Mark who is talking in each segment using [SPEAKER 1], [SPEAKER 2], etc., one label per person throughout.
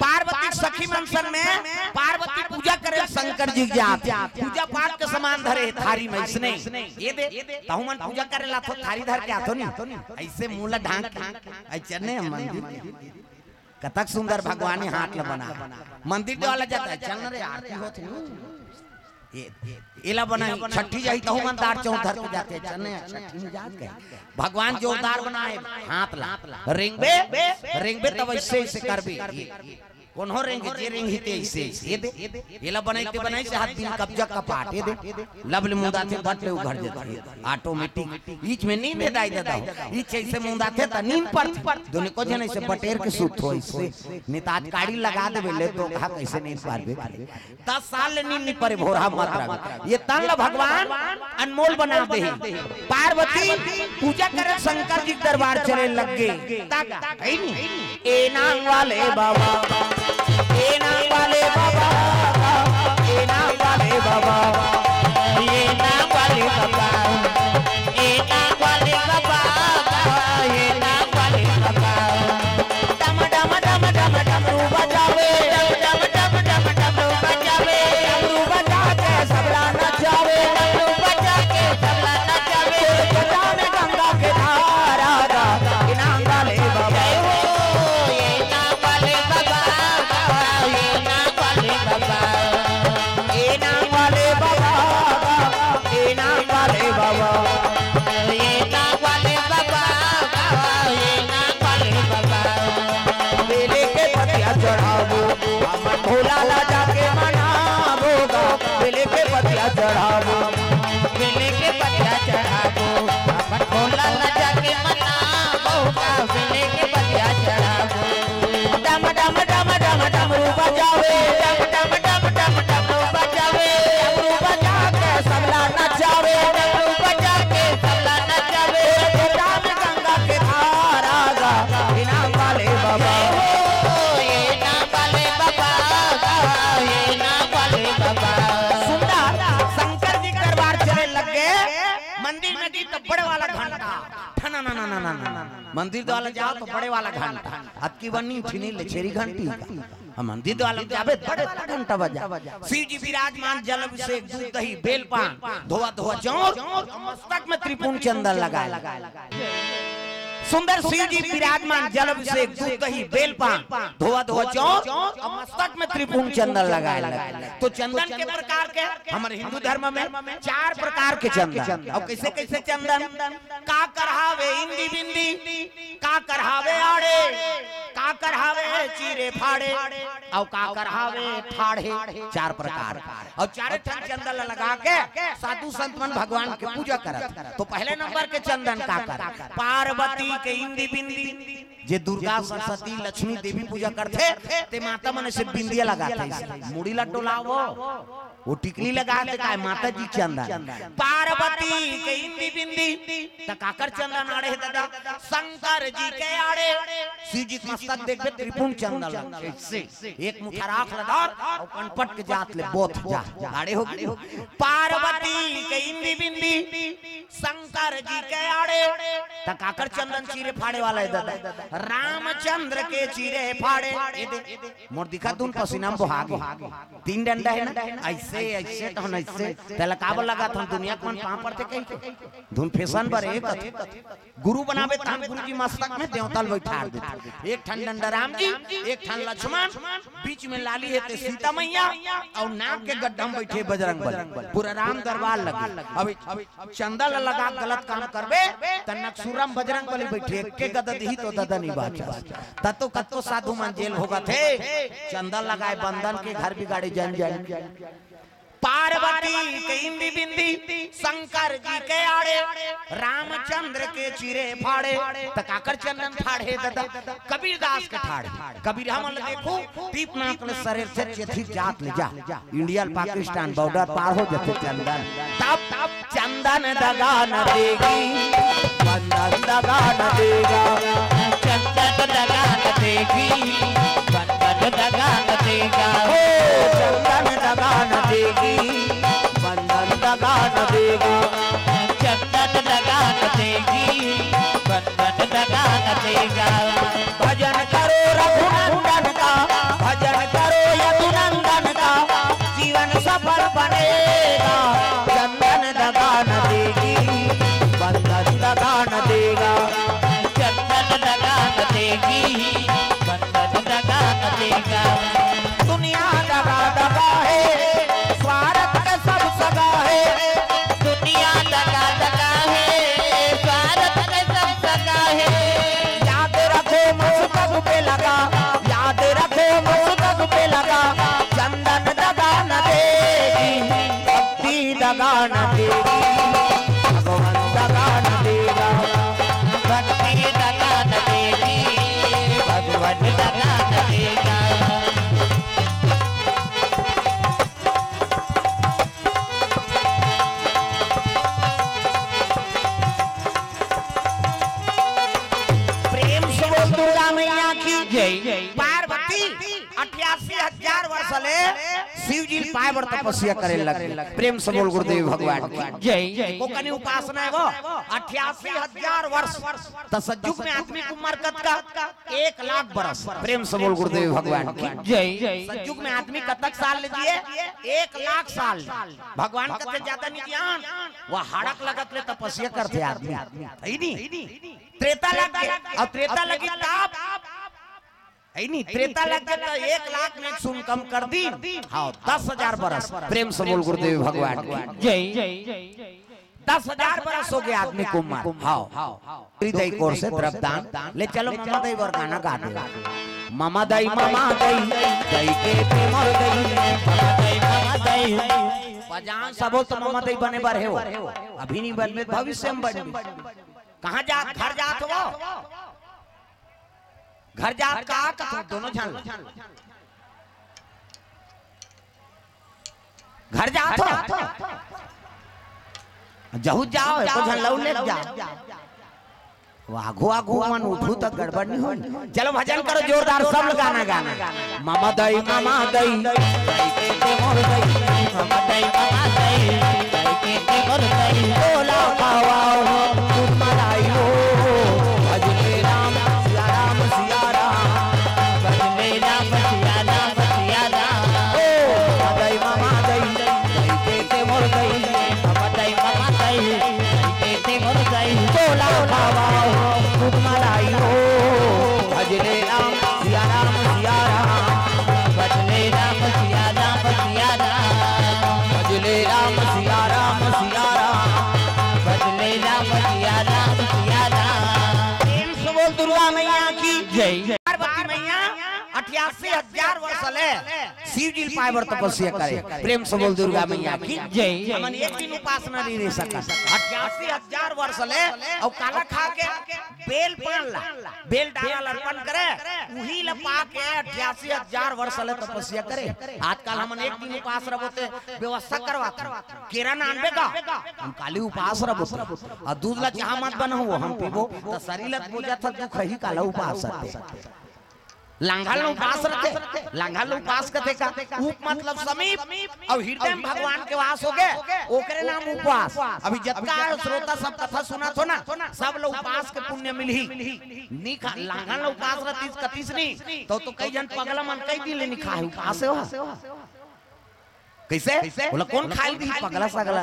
[SPEAKER 1] पार्वती सखी मंसन में पार्वती पूजा करे शंकर जी जात पूजा पाठ के समान धरे थारी में इसने ये दे तहुमन पूजा करे ला तो थारी धर के आतो नहीं ऐसे मूला ढांक ऐसे ने मंदिर कतक सुंदर भगवानी हाथ ल बना मंदिर वाला जाता है चल रे आरती होत ये एला बनाई छठी जाई तहुमन दार चौधर के जाते चने छठी में जात के भगवान जोरदार बनाए हाथ ला रेंगबे तब ऐसे करबे कौन हो रेंगे जे रेंग हिते ऐसे ये दे एला बनाइते बनाई से हाथ दिन कब्जा का पाट ये दे लबले मुंदा थे बटले उघड़ जाते ऑटोमेटिक बीच में नींद दाई देता बीच ऐसे मुंदा थे त नींद पर दोने को जने से बटेर के सूत हो ऐसे नितात काड़ी लगा देबे ले तो कहा कैसे नींद पारबे 10 साल ले नींद नहीं परे भोरा मात्रा ये तन भगवान अनमोल बना दे पार्वती पूजा करे शंकर जी दरबार चले लग गए ताका है नहीं ए नांग वाले बाबा ए नांग वाले बाबा ए नांग वाले बाबा ये नांग वाले बाबा ए नांग वाले बाबा ये नांग वाले बाबा डम डम डम डम डमरू बजावे डम डम डम डमरू बजावे डमरू बजा के सबला नचावे डमरू बजा के सबला नचावे बजावे गंगा के धारा गा ए नांग वाले बाबा भोला ला जाके मनाबोगा बेले के पतिया चढ़ाबो बेले के पतिया चढ़ाबो अपन भोला ला जाके मनाबोगा बेले के पतिया चढ़ाबो डम डम डम डम डमरू बजावे डम डम डम डम डमरू बजावे डमरू बजा के सबला नचावे डमरू बजा के सबला नचावे राम गंगा के धारा गा इनाम वाले बाबा शंकर जी दरबार चले लग गए मंदिर में दी तो बड़े वाला घंटा ना मंदिर वाला जाओ तो बड़े वाला घंटा अब की बनी छिनी ले छेरी घंटी मंदिर वाला जाबे बड़े घंटा बजा शिव जी विराजमान जल अभिषेक दूध दही बेलपान धोआ धोआ चौर मस्तक में त्रिपुण चंदन लगाए सुंदर शिव जी विराजमान जल अभिषेक दूध दही बेलपान धोआ धोआ चौर और मस्तक में त्रिपुण चंदन लगाए तो चंदन के प्रकार के हमारे हिंदू धर्म में 4 प्रकार के चंदन और कैसे कैसे चंदन का करहावे इंदी बिंदी का करहावे आड़े का करहावे चीरे फाड़े और का करहावे ठाड़े 4 प्रकार और 4 चंदन लगा के साधु संतमन भगवान के पूजा करत तो पहले नंबर के चंदन का कर पार्वती के इंदी बिंदी जे दुर्गा सरस्वती लक्ष्मी देवी पूजा करते ते माता मन से बिंदिया लगाते मुड़ी लटोलावो वो टिकली लगाते काय माता जी चंदन पार्वती के इंदी बिंदी तकाकर चंदन आड़े दादा शंकर जी के आड़े शिव जी मस्तक देखबे त्रिपुण चंदन ऐसे एक मुठा राख लगा और कनपट के जात ले बोथ जा आड़े हो पार्वती के इंदी बिंदी शंकर जी के आड़े तकाकर चंदन चीरे फाड़े वाला है दादा रामचंद्र के चीरे फाड़े मोर दिखा दून पसीना बहागे 3 डंडा है ना ऐसे ऐसे तो ऐसे तेला काबल लगा था दुनिया को मन पांव पड़ते कहीं धुन फैशन पर एक गुरु बनावे तान गुरु जी मस्तक में देवताल बैठा देते एक ठन डंडा राम जी एक ठन लक्ष्मण बीच में लाली है ते सीता मैया और नाक के गड्ढा में बैठे बजरंग बली पूरा राम दरबार लगे अभी चंदा लगा गलत काम करबे तन्नक सुरम बजरंग बली बैठे के गदद ही तो ददा नहीं बाचा ततो कतो साधु मन जेल होगा थे चंदा लगाए बंधन के घर बिगाड़े जन जन पार्वती के इंदी बिंदी शंकर जी के आड़े रामचंद्र के चीरे फाड़े तकाकर चंदन फाड़े दादा कबीरदास के ठाड़े कबीर हमन देखो दीप नाक ले शरीर से चेथी जात ले जा इंडिया पाकिस्तान बॉर्डर पार हो जाते चंदन तब चंदन दगा न देगी बंधन दगा न देगा चंदन दगा न देगी बंधन दगा न देगा चंदन दगा न देगी बंधन दगा न देगी चंदन दगा न देगी बंधन दगा न देगा भजन करो न देगी भगवान दगा न देगा भक्ति दगा न देगी भगवान दगा न देगा। प्रेम से बोल दुर्गा मैया की जय। पार्वती 88,000 वर्ष ले शिव जी पाए बर तपस्या करे लगे। प्रेम से बोल गुरुदेव भगवान की जय। वो कनी उपासना है वो 88,000 वर्ष तो सतयुग में आदमी की उम्र कत का 1,00,000 वर्ष। प्रेम से बोल गुरुदेव भगवान की जय। सतयुग में आदमी कतक साल लीजिए 1,00,000 साल। भगवान कते ज्यादा नहीं ज्ञान वो हाड़क लगत ले तपस्या करते आदमी है नहीं। त्रेता लग गया और त्रेता लगी ताप है नहीं। त्रेता लग गया 1,00,000 में सुन कम कर दी हाँ 10,000 बरस। प्रेम से बोल गुरुदेव भगवान जय। 10,000 बरस हो गया आदमी को उम्र हाँ हृदय कोर से तरफ दान ले चलो मामा दई वर गाना गा दे। मामा दई दई के पे मर गई मामा दई पजान सबो तो मामा दई बने बर है वो अभी नहीं बन में भविष्य में बन। कहाँ जा घर जात हो घर जात का दोनों जान घर जात हो जहू जाओ तो झन लौ ले जा आगू आगू मन उठू तक गड़बड़ नहीं हो। चलो भजन करो जोरदार सब गाना गाना। मामा दई मामा दई के मोर दई मामा दई के मोर दई बोला पावाओ तुम मलाई हो भजले राम सिया राम सिया राम भजले राम सिया राम सिया राम ओ दई मामा दई के मोर दई मामा दई के मोर दई बोला पावाओ तुम मलाई हो भजले राम सिया राम सिया राम भजले राम सिया राम सिया राम भजले राम सिया राम सिया राम भजले राम सिया राम सिया राम। प्रेम से बोल दुर्गा मैया की जय। पार्वती मैया 88,000 वर्ष ले शिव जी पाए बर तपस्या करे। प्रेम से बोल दुर्गा मैया की जय। हमन एक दिन उपासना नहीं रह सका 88,000 वर्ष ले और काला खा के बेल पान ला बेल डाला अर्पण करे उही ल पा के 88,000 वर्ष ले तपस्या करे। आजकल हमन एक दिन उपास रहोते व्यवस्था करवाते केरा ना आनबे का हम काली उपास रहो और दूध ला चाह मत बनाओ हम पीबो तो शरीर ल पूजा था दुख ही काला उपास रहते। लांघल उपास रहते लांघल उपास करते का उप मतलब समीप और हृदय में भगवान के वास हो गए ओकरे नाम उपवास। अभी जतका श्रोता सब कथा सुना थो ना सब लोग उपास के पुण्य मिलही नी खा लांघल उपास रहती कतीस नहीं तो कई जन पगला मन कई दिन ले नहीं खाए उपास हो कैसे बोला कौन खाइल दी पगला सगला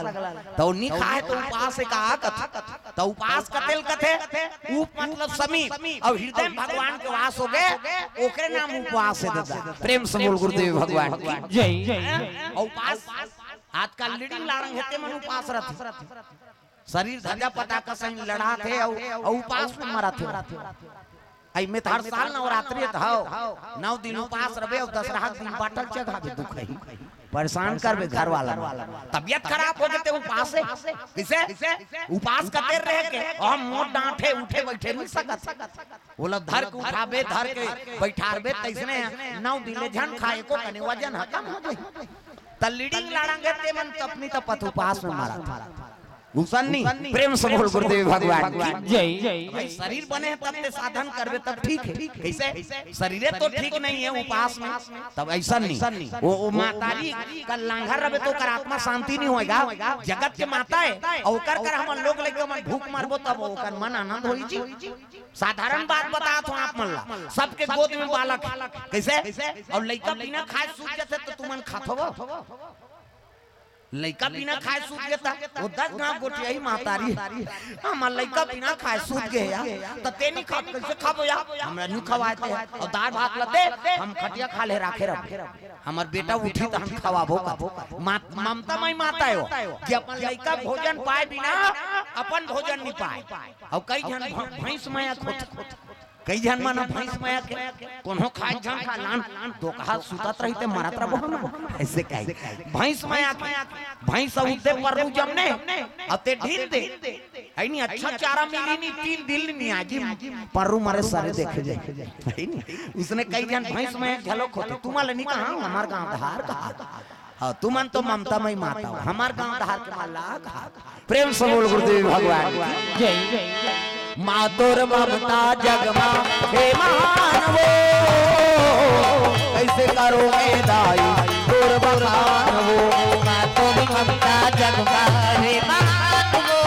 [SPEAKER 1] तो नहीं खाए तो उपास से कहा कथा तो उपास कतेल कथे उप मतलब समीप और हृदय में भगवान के वास हो गए ओकरे नाम उपवास है दादा। प्रेम से बोल गुरुदेव भगवान की जय। और उपास आजकल लीडिंग लारंग हेते मन उपास रहते शरीर धजा पता का सही लड़ा थे और उपास में मरा थे। आई में हर साल नवरात्रि था 9 दिन उपास रहे और 10 दिन बाटल चढ़ा भी दुख है परेशान करबे घर वाला तबियत खराब हो गए उपास किसे उपास करते रह के और मोट डांटे उठे बैठे नहीं सकत बोला धर के उठाबे धर के बैठारबे तैसने 9 दिन झन खाए को कने वजन खत्म हो जाई त लीडिंग लाड़ांगे ते मन तपनी तपत उपास में मारा मुसन्नी। प्रेम से बोल गुरुदेव भगवान की जय। भाई शरीर बने तब ते साधन करबे तब ठीक है कैसे शरीर तो ठीक नहीं है उपास में तब ऐसा नहीं वो मातारी का लांघर रहे तो कर आत्मा शांति नहीं होएगा। जगत के माता है और कर हम लोग लेके मन भूख मारबो तब ओकर मन आनंद होई जी। साधारण बात बता तो आप मन ला सबके गोद में बालक कैसे और लइका बिना खाए सूत जाते तो तुमन खात हो लइका बिना खाए सूत गया वो 10 गांव गोटिया ही मातारी हम लइका बिना खाए सूत गया तो तेनी खा कैसे खाबो या हमरा नहीं खवाते और दाल भात लते हम खटिया खा ले राखे रख हमर बेटा उठी तो हम खवाबो का ममता मई माता हो कि अपन लइका भोजन पाए बिना अपन भोजन नहीं पाए और कई जन भैंस माया खोत कई जन माना भैंस माया के कोनो खाए जन खा लान तो कहा सुतत रही ते मरत रहो हम ऐसे कहे भैंस माया के भैंस उदे पर जमने अते ढील दे है नहीं अच्छा चारा मिली नहीं 3 दिन नहीं आजी पररू मारे सारे देखे जाए है नहीं उसने कई जन भैंस माया झलक होते तुम वाले नहीं कहा हमार गांव धार कहा हाँ तुमन तो ममता मई माता हो हमार गांव धार के माला कहा प्रेम से बोल गुरुदेव भगवान जय जय माँ तोर ममता जगमा हे मानवो कैसे करो मैं दाई तोर बखानवो माँ तोर ममता जगमा हे मानवो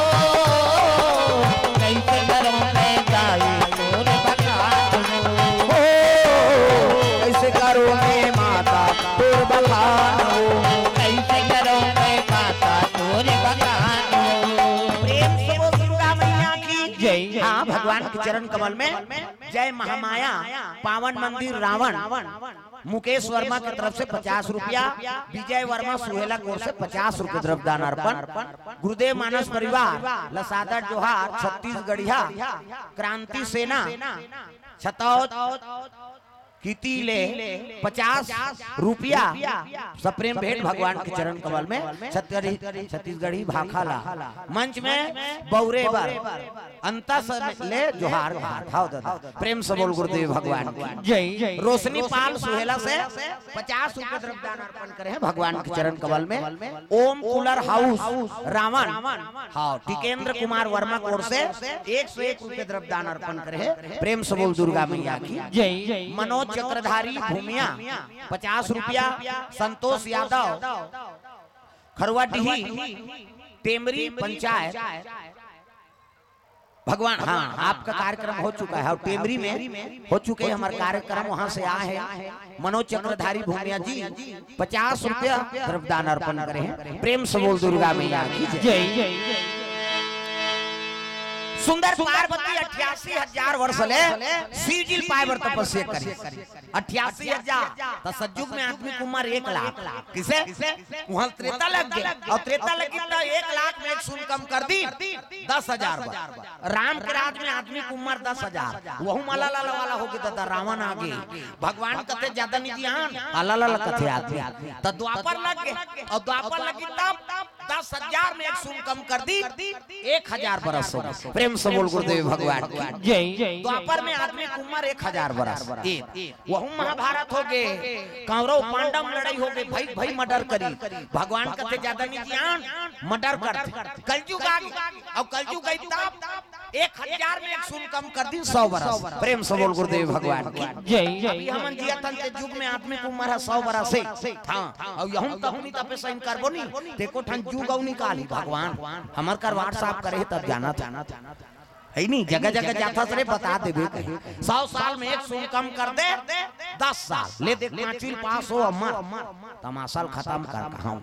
[SPEAKER 1] कैसे करो मैं दाई तोर बखानवो कैसे करो मैं माता तोर बखानवो कैसे करो मैं माता तोर बखानवो प्रेम से वो दुर्गा मैया की जय हाँ भगवान के चरण कमल में जय महामाया पावन मंदिर रावण मुकेश वर्मा की तरफ से 50 रुपया विजय वर्मा सुहेला कोर से 50 रुपए द्रव्य दान अर्पण गुरुदेव मानस परिवार लसादा जोहार छत्तीसगढ़िया क्रांति सेना छतौत कितीले 50 रुपया सप्रेम भेंट भगवान के चरण कमल में छत्तीसगढ़ी भाखाला मंच में बौरे बर अंता ले जोहार खाओ दादा प्रेम से बोल गुरुदेव भगवान जय रोशनी पाल सुहेला से 50 रुपए द्रव्य दान अर्पण करे हैं भगवान के चरण कमल में ओम कूलर हाउस रावण हाँ टिकेंद्र कुमार वर्मा कोर से 101 रुपए द्रव्य दान अर्पण करे हैं प्रेम से बोल दुर्गा मैया की जय मनोज चक्रधारी भूमिया 50 रुपया संतोष यादव खरवाडीही टेमरी पंचायत भगवान हाँ आपका कार्यक्रम हो चुका है और टेमरी में हो चुके हमारे कार्यक्रम वहां से आए हैं मनोज चक्रधारी भूमिया जी 50 रुपया द्रव्यदान अर्पण करे हैं प्रेम से बोल दुर्गा मैया की जय सुंदर पार्वती 88,000 वर्ष ले सीजिल पाइबर तपस्या करी 88,000 तो सज्जुग में आदमी कुमार 1 लाख किसे वहां त्रेता लग गया और त्रेता लगी तो 1 लाख में एक सुन कम कर दी 10,000 राम के राज में आदमी कुमार 10,000 वहु माला लाला वाला हो गया था रावण आगे भगवान कथे ज्यादा नहीं ध्यान आला लाला कथे आदमी तो द्वापर लग गए और द्वापर लगी तब 10,000 में एक सुन कम कर दी 1,000 बरस हो प्रेम से बोल गुरुदेव भगवान जय द्वापर में आदमी कुमार 1,000 बरस वह महाभारत हो गए कौरव पांडव लड़ाई हो गई भाई भाई मर्डर करी भगवान कथे ज्यादा नहीं ध्यान मर्डर करते कलयुग आ गया और कलयुग गई तब 1,000 में एक सुन कम कर दी 100 बरस प्रेम से बोल गुरुदेव भगवान जय अभी हमन जिया तन के युग में आदमी को उम्र है 100 बरस से हां और हम तो हुनी तपे सही करबो नहीं देखो ठन जुग औ निकाली भगवान हमर कर व्हाट्सएप करे तब जाना है नहीं जगह जगह जाता सरे बता देबे 100 साल में एक सुन कम कर दे 10 साल ले देख पांचवीं पास हो अमर तमाशा खत्म कर कहां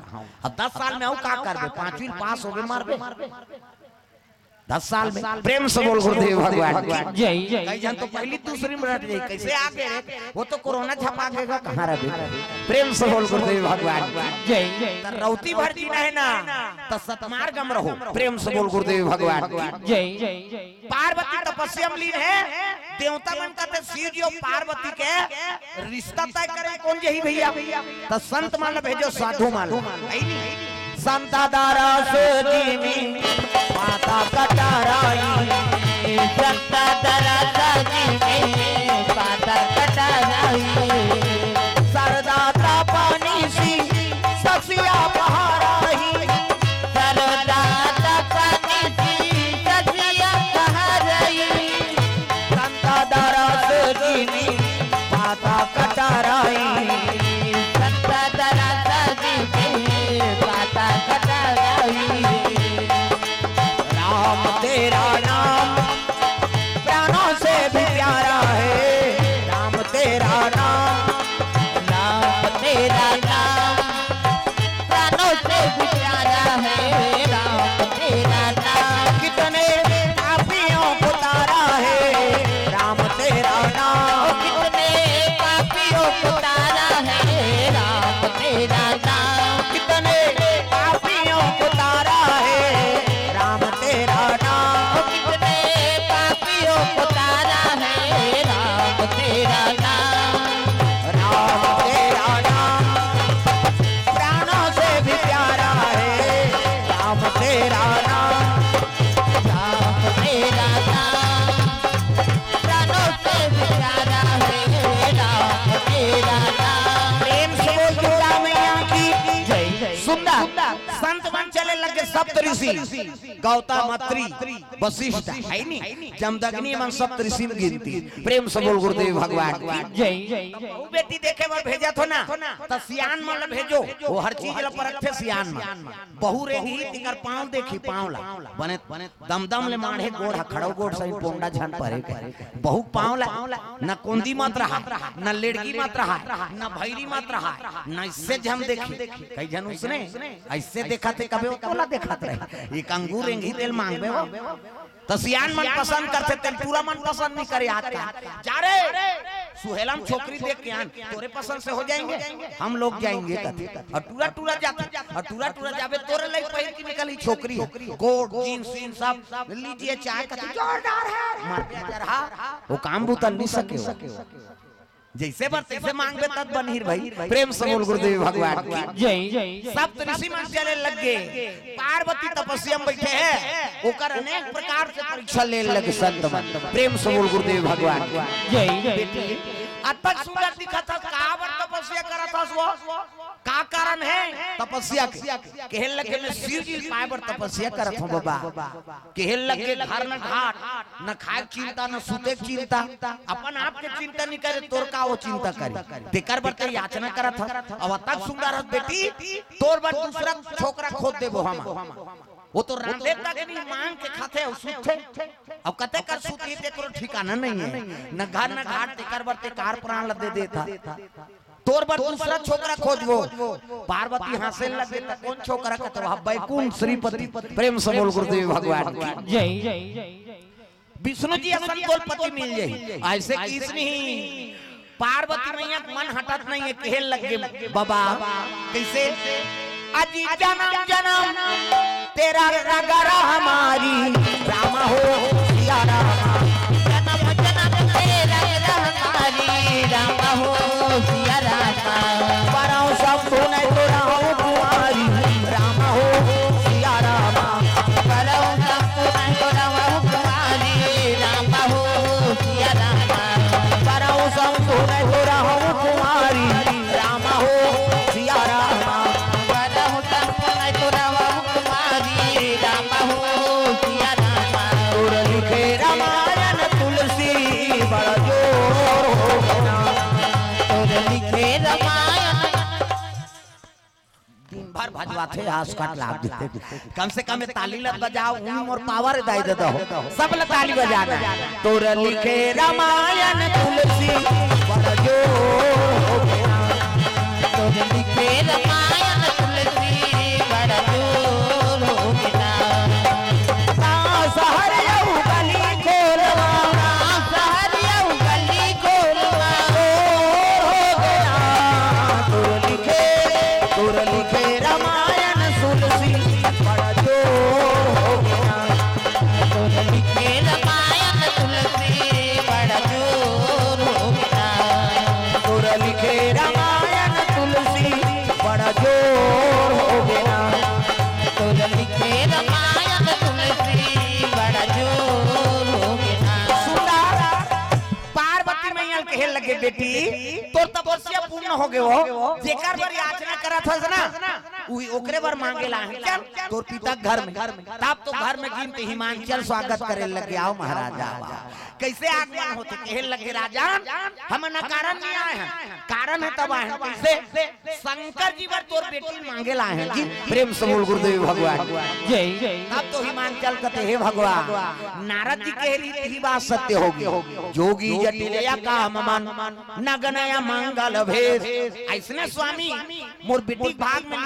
[SPEAKER 1] अब 10 साल में औ का करबे पांचवीं पास होबे मारबे 10 साल में प्रेम से बोल गुरुदेव भगवान जय कई जन तो पहली दूसरी में रट गई कैसे आगे वो तो कोरोना छपा देगा कहां रहे प्रेम से बोल गुरुदेव भगवान जय रौती भर जीना है ना तो सतमार गम रहो प्रेम से बोल गुरुदेव भगवान जय पार्वती तपस्या में लीन है देवता मन का शिव और पार्वती के रिश्ता तय करे कौन यही भैया तो संत मान भेजो साधु मान संता दारास जीवी माता कटाराई संता दारास जीवी माता कटाराई सरदाता पानी सी ससिया बहाराई सरदाता पानी सी ससिया बहाराई संता दारास जीवी माता कटाराई संता दारास जीवी माता कटाराई तेरा नाम,
[SPEAKER 2] मेरा नाम प्राणों से भी प्यारा है राम मेरा नाम।
[SPEAKER 1] प्रेम से बोल दुर्गा मैया की
[SPEAKER 2] जय जय।
[SPEAKER 1] सुंदर संत बन चले लगे सप्त ऋषि, गौतम, अत्रि, वशिष्ठ है नहीं, जमदग्नि एवं सप्त ऋषि में गिनती। प्रेम से बोल गुरुदेव भगवान की
[SPEAKER 2] जय जय।
[SPEAKER 1] वो बेटी देखे बार भेजा थो ना तो सियान में भेजो, वो हर चीज ला परख थे सियान में। बहु रेगी तिकर पांव देखी, पांव ला बने दमदम ले माढ़े गोड़ खड़ो गोड़ सही पोंडा झन परे के बहु पांव ला न कोंदी मत रहा, न लेड़की मत रहा, न भैरी मत रहा, न इससे जम देखी कई जन उसने ऐसे देखा थे कभी तोला देखा रहे एक अंगूर एंगी तेल मांगबे वो तो सियान मन पसंद करते तेल पूरा मन पसंद नहीं करे आता जा रे सुहेलम छोकरी देख के आन तोरे पसंद से हो जाएंगे हम लोग जाएंगे और टूरा टूरा जाते और टूरा टूरा जाबे तोरे लई पहिर की निकली छोकरी कोट जींस सीन सब लीजिए चाय का जोरदार है मार के जरहा वो काम बुतल नहीं सके जैसे बार तैसे मांगबे तब बनहिर भाई। प्रेम से बोल गुरुदेव भगवान की
[SPEAKER 2] जय जय।
[SPEAKER 1] सप्त ऋषि मन चले लगे, पार्वती तपस्या में बैठे हैं, ओकर अनेक प्रकार से परीक्षा ले लगे संत मन। प्रेम से बोल गुरुदेव भगवान की
[SPEAKER 2] जय जय।
[SPEAKER 1] अतक सुंदर दिखा था, काबर तपस्या करा था वो का कारण है तपस्या के कहल लगे में शिव जी पाए पर तपस्या करत हूं बाबा कहल लगे घर न घाट न खाए चिंता न सूते चिंता अपन आप के चिंता नहीं करे तोर का वो चिंता करे तेकर बरते याचना करत ह अब तक सुंदर है बेटी तोर बर दूसरा छोकरा खोद देबो हम वो तो रांधे तक नहीं मांग के खाते और सूते अब कते कर सूती ते करो ठिकाना नहीं है न घर न घाट तेकर बरते कार प्राण ल दे देता तोर पर दूसरा छोकरा खोजबो पार्वती हंसे लगे त कौन छोकरा के तो बैकुंठ श्रीपति। प्रेम से बोल गुरुदेव भगवान की
[SPEAKER 2] जय जय।
[SPEAKER 1] विष्णु जी असंतोल पति मिल जाई ऐसे किस नहीं पार्वती मैया मन हटत नहीं है कहल लगे बाबा कैसे अजी जन्म जन्म तेरा रगरा हमारी राम हो सिया राम
[SPEAKER 2] जन्म जन्म तेरा हमारी राम हो सिया राम
[SPEAKER 1] परौ सब नहीं तो राम कुमारी राम हो सिया राम
[SPEAKER 2] परौ सब नहीं तो राम कुमारी राम हो सिया राम
[SPEAKER 1] परौ सब नहीं तो राम कुमारी राम हो सिया राम
[SPEAKER 2] परौ सब नहीं तो राम कुमारी राम हो सिया राम
[SPEAKER 1] तोर लिखे रामायण तुलसी बड़ा जोर हो गया
[SPEAKER 2] तोर लिखे रामायण
[SPEAKER 1] दिन भर भजवाते हाथ काट लाभ देते कम से कम ताली लग बजाओ और पावर दाई दे दो सब ल ताली बजाना तोर लिखे रामायण तुलसी बड़ा जोर हो गया
[SPEAKER 2] तोर लिखे रामायण तुलसी बड़ा जोर हो गया
[SPEAKER 1] शहर यऊ गली खोलवा
[SPEAKER 2] शहर यऊ गली खोलवा
[SPEAKER 1] हो गया तोर लिखे रामायण तुलसी बड़ा जोर हो गया
[SPEAKER 2] तोर लिखे रामायण तुलसी बड़ा जोर हो गया
[SPEAKER 1] तोर लिखे रामायण तुलसी बड़ा जोर हो गया
[SPEAKER 2] तोर लिखे रामायण तुलसी बड़ा जोर हो गया।
[SPEAKER 1] पार्वती मैया कहे लगे बेटी तोर तपस्या पूर्ण हो गयो जेकर बर याचना करत हस ना उही ओकरे बर मांगेला है चल तोर पिता घर में तब तो घर में गिनते हिमांचल स्वागत करे लगे आओ महाराजा कैसे आगमन होते कहे लगे राजा हम न कारण नहीं आए हैं कारण है तब आए हैं कैसे शंकर जी बर तोर बेटी मांगेला है जी। प्रेम से बोल गुरुदेव भगवान
[SPEAKER 2] जय जय।
[SPEAKER 1] तब तो हिमांचल कहते हे भगवान नारद जी के रीति ही बात सत्य होगी जोगी जटिलया काम मन नगनया मंगल भेष ऐसने स्वामी मोर बेटी भाग में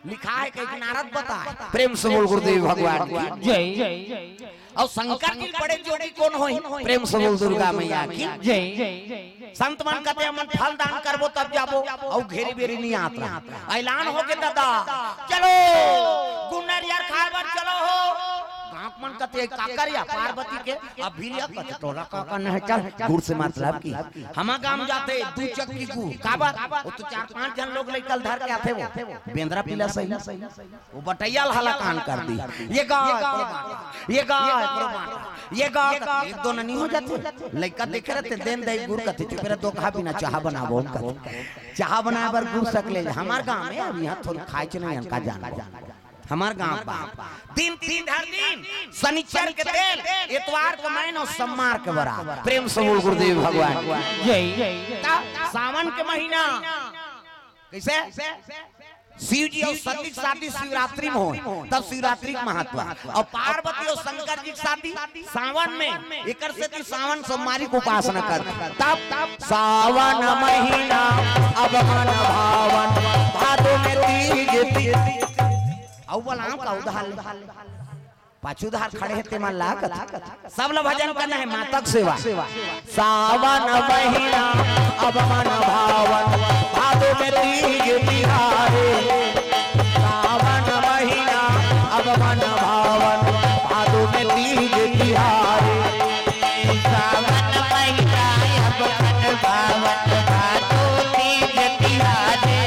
[SPEAKER 1] लिखा है कि नारद बताए। प्रेम से बोल गुरुदेव भगवान
[SPEAKER 2] जय जय।
[SPEAKER 1] और शंकर जी बड़े जोड़ी कौन होई प्रेम से बोल दुर्गा मैया की
[SPEAKER 2] जय जय।
[SPEAKER 1] संत मन कहते हम फल दान करबो तब जाबो और घेरी बेरी नहीं आता ऐलान हो के दादा चलो गुन्नर यार खाए बार चलो हो गांव मन कते काकरिया पार्वती के अब भीलिया कते तोरा काका नहीं चल गुड़ से मतलब की हम गांव जाते दू चक्की गुड़ काबा वो तो 4-5 जन लोग लेकर धर के आते वो बेंद्रा पीला सही वो बटैया हला कान कर दी ये गाय एक दो नहीं हो जाते लड़का देख रहे देन दे गुड़ कते चुप रहे दो खा बिना चाह बनाबो चाह बनाए बर गुड़ सकले हमार गांव में अब यहाँ थोड़ी खाए नहीं इनका जान हमार गांव बा दिन हर दिन शनिचर के तेल इतवार के महीना सोमवार के बरा प्रेम से बोल गुरुदेव भगवान जय सावन के महीना कैसे शिव जी और सती की शादी शिवरात्रि में हो तब शिवरात्रि का महत्व और पार्वती और शंकर जी की शादी सावन में एकर से सावन सोमवारी को उपासना कर तब सावन महीना अब मन भावन भादो में तीज अव्वल का उधार पाछूधार खड़े हेते मान लागत सब लोग भजन करना है मातक सेवा सावन महीना अब मन भावन भादो में तीज तिहारे सावन महीना अब मन भावन भादो में तीज तिहारे
[SPEAKER 2] सावन महीना अब मन भावन भादो तीज तिहारे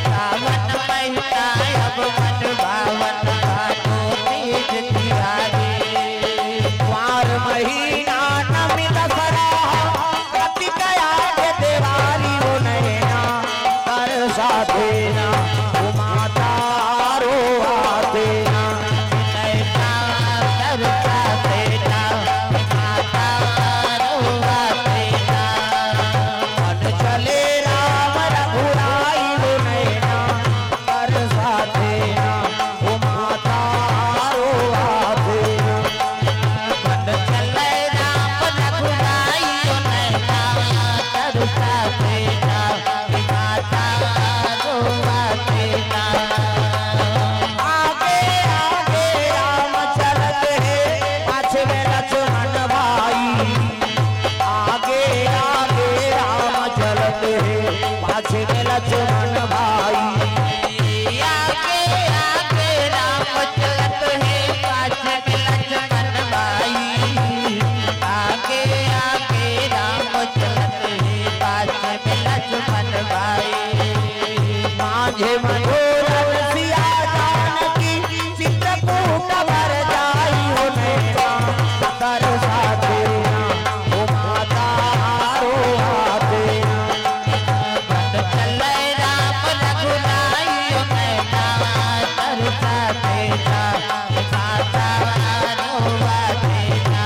[SPEAKER 2] सावन महीना अब मन भावन भादो तीज तिहारे
[SPEAKER 1] वार महीना नमी दसरा कार्तिक आए देवारी हो नैना कर साधेना माता रो आतेना
[SPEAKER 2] कैसा करता तेरा माता रोवा तेरा
[SPEAKER 1] मन चले राम रघुराई हो नैना कर साधेना माता रो आतेना
[SPEAKER 2] मन चले राम रघुराई नैना करता तेरा माता रोवा तेरा
[SPEAKER 1] आगे आगे राम चलत है पाछे में लक्ष्मण भाई आगे आगे राम चलत है पाछे में लक्ष्मण भाई
[SPEAKER 2] आगे आगे राम चलत है पाछे में लक्ष्मण भाई आगे आगे राम चलत है पाछे में लक्ष्मण भाई
[SPEAKER 1] माझे मनोरथ सिया जानकी चित्रकूट भर जाई हो नैना कर साधेना ओ माता रो आतेना
[SPEAKER 2] मन चले राम रघुराई नैना करता तेरा माता रोवा तेरा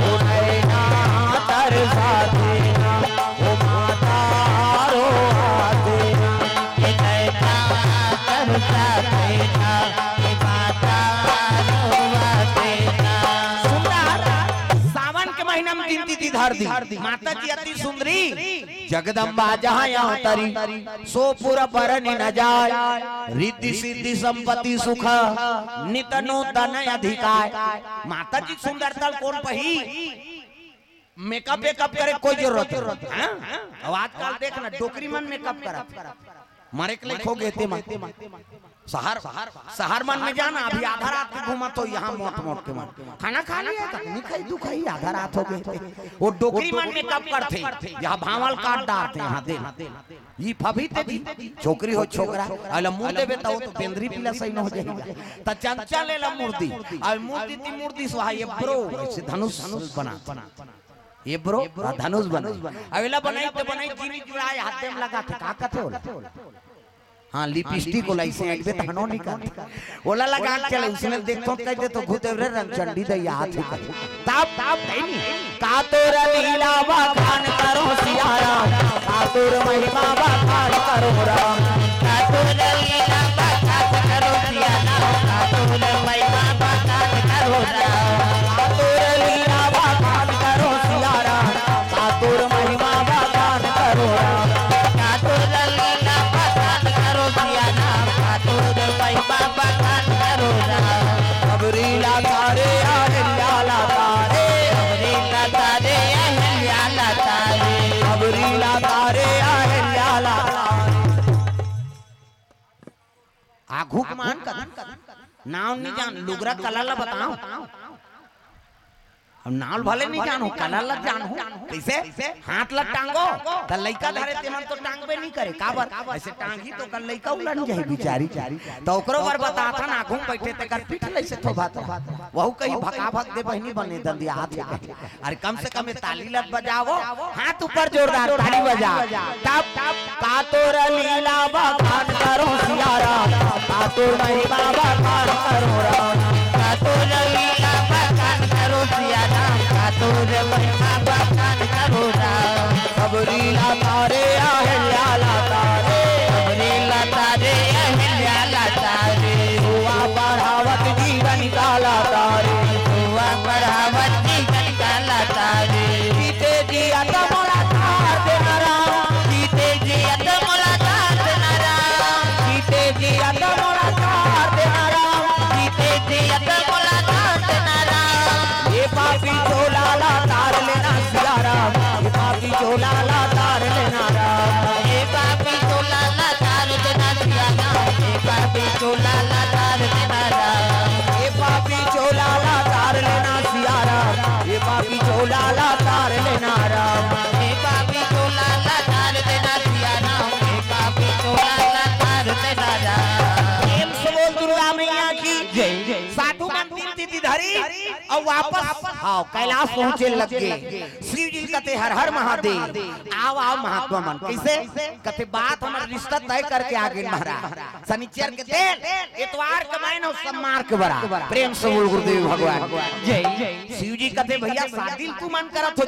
[SPEAKER 1] ओ नैना कर साधेना ओ माता रो आतेना
[SPEAKER 2] कैसा करता तेरा माता रोवा तेरा
[SPEAKER 1] सावन के महीना में दिन तिथि धर दी माता जी अति सुंदरी जगदम्बा जहाँ यहाँ तरी सो पूरा बरन न जाय रिद्धि सिद्धि संपत्ति सुख नित नूतन अधिकार माता जी सुंदरता कौन पही मेकअप वेकअप करे कोई जरूरत है अब आजकल देखना डोकरी मन मेकअप करा मारे के लिए खो गए थे शहर मन में जाना अभी आधा रात के घूमा तो यहाँ मोट के मन खाना खा लिया नहीं खाई तू खाई आधा रात हो गए थे वो डोकरी मन में कब करते यहाँ भावल काट डालते यहाँ दे ये फभी ते दी छोकरी हो छोकरा अल मुंह देबे तो बेंद्री पीला सही न हो जाएगा त चंचा ले ला मूर्ति और मूर्ति सुहा ये ब्रो ऐसे धनुष बना ये ब्रो धनुष बना अवेला बनाई तो बनाई जीवी जुड़ाए हाथ में लगा के का कथे होला हाँ लिपस्टिक को लाइसे एक बे तहनो निकाल ओला लगा चले उसने देखतो कह दे तो घुतेवरे रंग चंडी दे हाथ ही कर ताप नहीं का तोरा लीला बखान करो सियारा का तोर महिमा बखान करो राम
[SPEAKER 2] का तोरा लीला बखान करो सियारा का तोर महिमा बखान करो राम
[SPEAKER 1] का तोर लीला बखान करो सियारा का तोर महिमा बखान करो राम
[SPEAKER 2] का तोरा लीला बखान करो सियारा का तोर महिमा बखान करो राम
[SPEAKER 1] सबरीला तारे अहिल्या तारे
[SPEAKER 2] सबरीला तारे अहिल्या तारे
[SPEAKER 1] सबरीला तारे अहिल्या आघुक मान कर नाव नहीं जान लुगरा कलर बताओ अब नाल भले नहीं जानो कलर लग जानो कैसे हाथ लग टांगो त लइका धरे तेमन तो टांगबे नहीं करे काबर ऐसे टांगी तो कल लइका उलट जाए बिचारी तो ओकरो बार बताता ना घूम बैठे ते कर पीठ लइसे थो बात वहू कहीं भका भक दे बहनी बने दंदिया हाथ अरे कम से कम ताली लत बजाओ हाथ ऊपर जोरदार ताली बजा तब का तोर लीला बखान करो सियारा का तोर मेरी बाबा खान करो का तोर लीला बखान करो सियारा तोर महिमा बखान करो सब लीला तारे अहिल्या तारे सब लीला तारे अहिल्या तारे हुआ बढ़ावत जीवन काला तारे हुआ बढ़ावत जीवन काला तारे जीते जी अतमला तार देनारा जीते जी अतमला तार देनारा जीते जी अतमला तार देनारा जीते जी अतमला तार देनारा ये पापी झोला ला तार लेना सियारा ये पापी झोला ला तार लेना ये पापी झोला ला तार देना सियारा ये पापी झोला ला तार देना ये पापी झोला ला तार लेना सियारा ये पापी झोला ला तार लेना ये पापी झोला ला तार देना सियारा ये पापी झोला ला तार देना प्रेम से बोल दुर्गा मैया की जय साधु मंदिर दीदी धरी और वापस आओ कैलाश पहुंचे लग गए शिव जी कहते हर हर महादेव आओ आओ महात्मा मन कैसे कहते बात हमारा रिश्ता तय करके आगे महाराज शनिचर के दिन इतवार कमाए ना सम्मार के बड़ा प्रेम से बोल गुरुदेव भगवान जय शिव जी कहते भैया शादी तू मन करत हो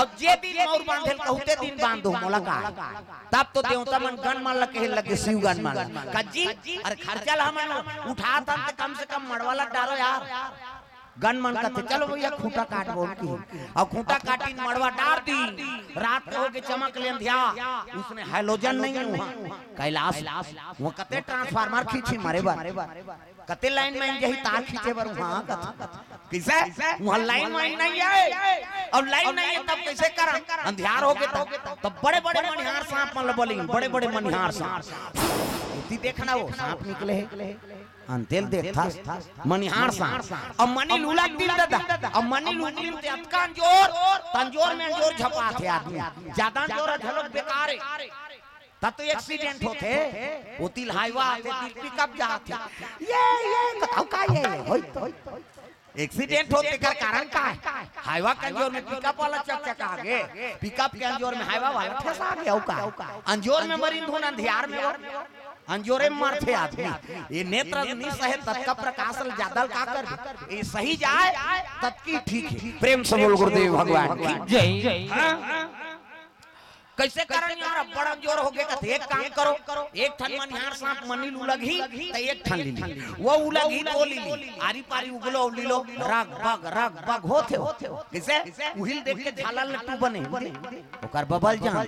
[SPEAKER 1] अब जे दिन और बांधल कहते दिन बांधो मुलाकात तब तो देवता मन गन मान लगे लगे शिव गन मान कजी अरे खर्चा हम उठा था कम से कम मड़वाला डारो यार गन मन कहते चलो भैया खूंटा काट बोल की और खूंटा काटी मड़वा डार दी रात को के चमक ले ध्या उसने हैलोजन नहीं हुआ कैलाश वो कहते ट्रांसफार्मर खींची मारे बार कहते लाइन में यही तार खींचे बर वहां कैसे वहां लाइन वाइन नहीं है और लाइन नहीं है तब कैसे करा अंधियार हो गए तब बड़े बड़े मनिहार सांप मन बोली बड़े बड़े मनिहार सांप इतनी देखना वो सांप निकले अंतेल देख था मनिहार सांप अब मनी लूला दिल दादा अब मनी लूली ते अतकान जोर तंजोर में जोर झपा थे आदमी ज्यादा जोर झलक बेकार है तब तो एक्सीडेंट होते वो तिल हाईवा आते तिल पिकअप जाते ये बताओ का ये होय एक्सीडेंट होते का कारण का है हाईवा के अंजोर में पिकअप वाला चक आगे पिकअप के अंजोर में हाईवा वाला फंसा गया का अंजोर में मरीन धुन अंधियार में अंजोरे में मरते आदमी ये नेत्र नहीं सहे तत्का प्रकाशल जादल का कर ये सही जाए तत्की ठीक है प्रेम से बोल गुरुदेव भगवान की जय कैसे कारण यार बड़ा जोर हो गया एक काम करो एक ठन मनिहार सांप मनी लुलगी तो एक ठन ली वो उलगी तो ली आरी पारी उगलो लीलो रग बग होते कैसे उहिल देख के झालर लट्टू बने ओकर बबल जान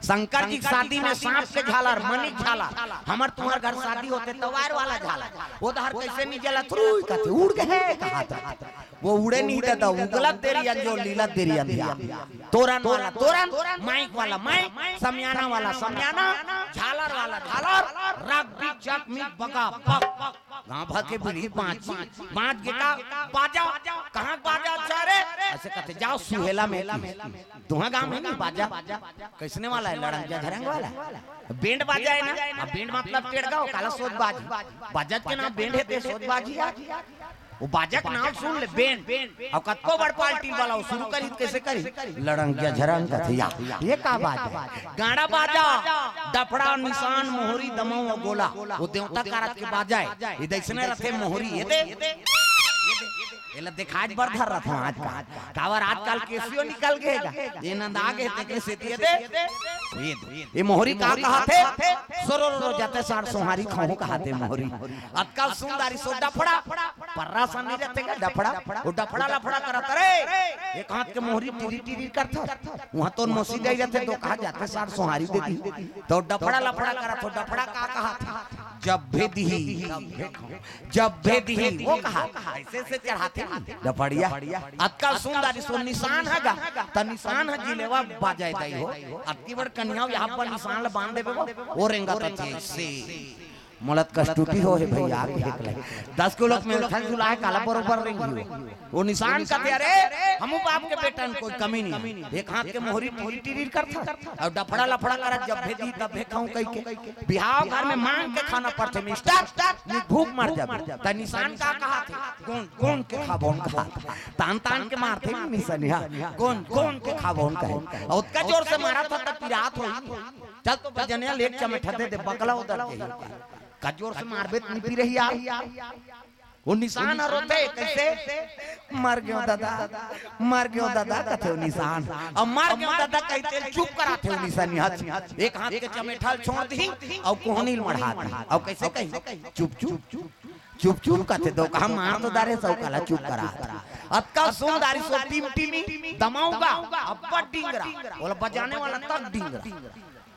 [SPEAKER 1] शंकर जी शादी में सांप के झालर मनी झालर हमार तुम्हार घर शादी होते तवार वाला झालर वो धर कैसे नहीं जला थ्रू कहते उड़ गए कहा था वो उड़े नहीं देता उगलत तेरी अंजोर लीला तेरी अंधिया तोरन वाला तोरन माइक वाला माइक समयाना वाला समयाना झालर वाला झालर रग बिक चक मिक बगा पक गांव भर के बुढ़ी पांच के का बाजा कहां बाजा चारे ऐसे कहते जाओ सुहेला में तुहा गांव में नहीं बाजा कैसने वाला है लड़ंगा धरंग वाला बैंड बाजा है ना अब बैंड मतलब टेड़गांव काला सोच बाजी बाजत के नाम बैंड है ते सोच बाजी वो बाजक नाम सुन ले बैंड और कत्तो बड़ पार्टी वाला शुरू करी कैसे करी लड़ंगिया झरंग कथिया ये का बाजा गाड़ा बाजा डफड़ा निशान मोहरी दमो गोला वो देवता कारत के बाजा है ये दैसने रथे मोहरी ये दे ये दिखाज बर धर रहा था आज का कावर आजकल केसियो निकल गएगा ये नंद आगे ते से दे ये मोहरी का कहते सरो जाते सार सोहारी खाऊ कहते मोहरी आजकल सुंदरी सो डफड़ा पर्रा सा नहीं रहते का डफड़ा वो डफड़ा लफड़ा करत रे एक हाथ के मोहरी टीरी टीरी करता वहां तो मोसी दे रहते तो कहा जाते सार सोहारी देती तो डफड़ा लफड़ा करत तो डफड़ा का कहा जब भेदी वो कहा ऐसे से चढ़ाते डफड़िया आजकल सुंदरी सो निशान हैगा त निशान है जिलेवा बाजाय दई हो अति बड़ कन्या यहां पर निशान ल बांध देबे वो रेंगा त से मोलत कष्टूटी हो है भैया आगे एक ले 10 किलो में खन जुला है काला बरोबर रेंगी वो निशान का अरे हमू बाप के बेटन कोई कमी नहीं एक हाथ के मोहरी टीरी टीरी करता और डफड़ा लफड़ा कर जब भेदी तब भेखाऊं कह के बिहाव घर में मांग के खाना पड़ते मिस्टर भूख मर जाबे त निशान का कहा थे कौन कौन के खाबोन खा तान तान के मारते निशान कौन कौन के खाबोन कहे और उसका जोर से मारा था तब पिरात हो चल तो बजनिया लेट चमठा दे बकला उधर के का जोर से मारबे नहीं पी रही यार वो निशान रोते कैसे मर गयो दादा कहते हो निशान अब मर गयो दादा कहते चुप कराते हो निशान हाथ एक हाथ के चमेठा छोड़ दी और कोहनी मढ़ा दी और कैसे कही चुप चुप चुप चुप कहते दो कहा मार तो दारे सब काला चुप करा अक्का सुंदरी सो टीम टीमी दमाऊंगा अब्बा डिंगरा बोला बजाने वाला तक डिंगरा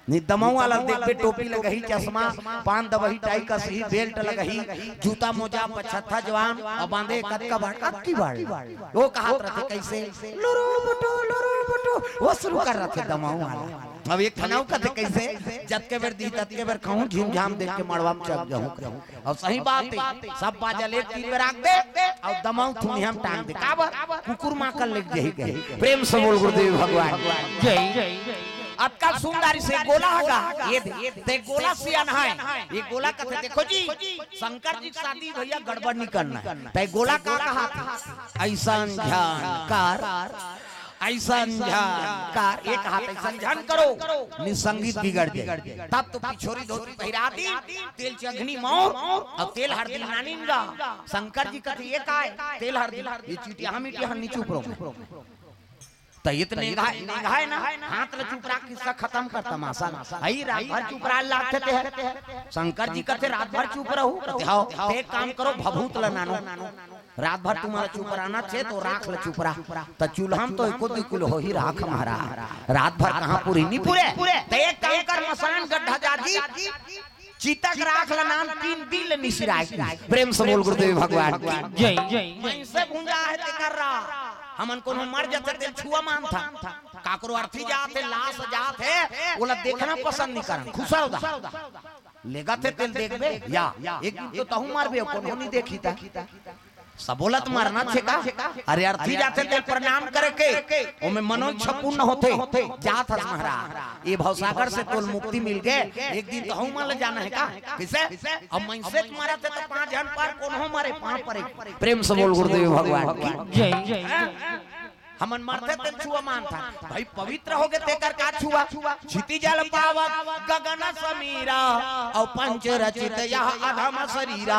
[SPEAKER 1] नहीं दमाऊ वाला देख पे टोपी लगही चश्मा पान दबही टाई का सही बेल्ट लगही जूता मोजा पछत्था जवान और बांधे कद का भाट की बाड़ी वो कहा रहे कैसे लोरो बटो वो शुरू कर रहे थे दमाऊ वाला अब एक खनाऊ कहते कैसे जत के बेर दी तत के बेर कहूं झिम झाम देख के मड़वा में चल जाऊं और सही बात है सब बाजा ले तीन बेर आग दे और दमाऊ थुनी हम टांग दे काबर कुकुर मां कर ले जही के प्रेम से बोल गुरुदेव भगवान जय अब कल सुंदरी से गोला होगा ये ते गोला सियान है ये गोला कहते देखो जी शंकर जी शादी भैया गड़बड़ नहीं करना है ते गोला का कहा था ऐसा ध्यान ऐसा ध्यान एक हाथ ऐसा ध्यान करो निसंगीत बिगड़ जाए तब तो पिछोरी धोती पहिराती तेल चघनी मोर और तेल हरदी नानीगा शंकर जी कहते ये का है तेल हरदी ये चीटिया हम इटिया हम नीचे ऊपर तो इतने निगाह ना हाथ ले चुप रख किस्सा खत्म कर तमाशा आई रात भर चुप रह लाते थे शंकर जी कहते रात भर चुप रहो आओ एक काम करो भभूत ल नानो रात भर तुम्हारा चुप रहना छे तो राख ले चुप रहा तो चूल्हा तो एको दो किलो हो ही राख हमारा रात भर कहां पूरी नहीं पूरे तो एक काम कर मसान गड्ढा जाजी चीतक राख ला नाम 3 दिन निसिराई प्रेम से बोल गुरुदेव भगवान जय जय से भुंजा है ते कर रहा हमन को मर जाते तेल छुआ मान था काकरो अर्थी जाते लाश जाते बोला देखना पसंद नहीं करन खुशा होदा लेगा थे तेल देखबे या एक दिन तो तहु मारबे कोनो नहीं देखी था सबोलत मारना छेका अरे अर्थी जाते तेल प्रणाम करे के ओमे मनोइच्छा पूर्ण होते जात हस महाराज ये भवसागर से तोल मुक्ति मिल गए एक दिन तहु मान ले जाना है का किसे अब मैं से तुम्हारा थे तो 5 जन पर कोनो मारे 5 पर एक प्रेम से बोल गुरुदेव भगवान की जय जय हमन मरते तेल छुआ मान था भाई पवित्र हो गए तेकर का छुआ क्षिति जल पावक गगन समीरा और पंच रचित यह अधम शरीरा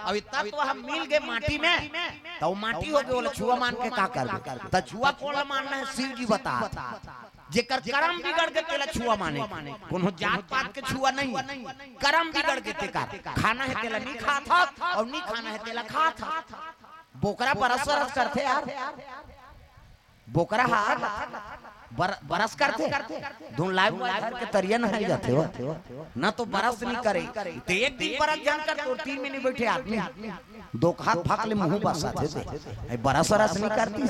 [SPEAKER 1] अब तत्व हम मिल गए माटी में तो माटी हो गए बोले छुआ मान के का कर त छुआ कोला मानना है शिव जी बता जेकर कर्म बिगड़ के तेला छुआ माने कोनो जात पात के छुआ नहीं कर्म बिगड़ के तेकर खाना है तेला नहीं खाता और नहीं खाना है तेला खाता बोकरा बरस करते यार बोकरा हाथ बरस करते धुन लाइव के तरिया नहीं जाते हो ना तो बरस नहीं करे तो एक दिन बरस जान कर तो 3 महीने बैठे आदमी 2 हाथ फाक ले मुंह बसाते थे बरस नहीं करती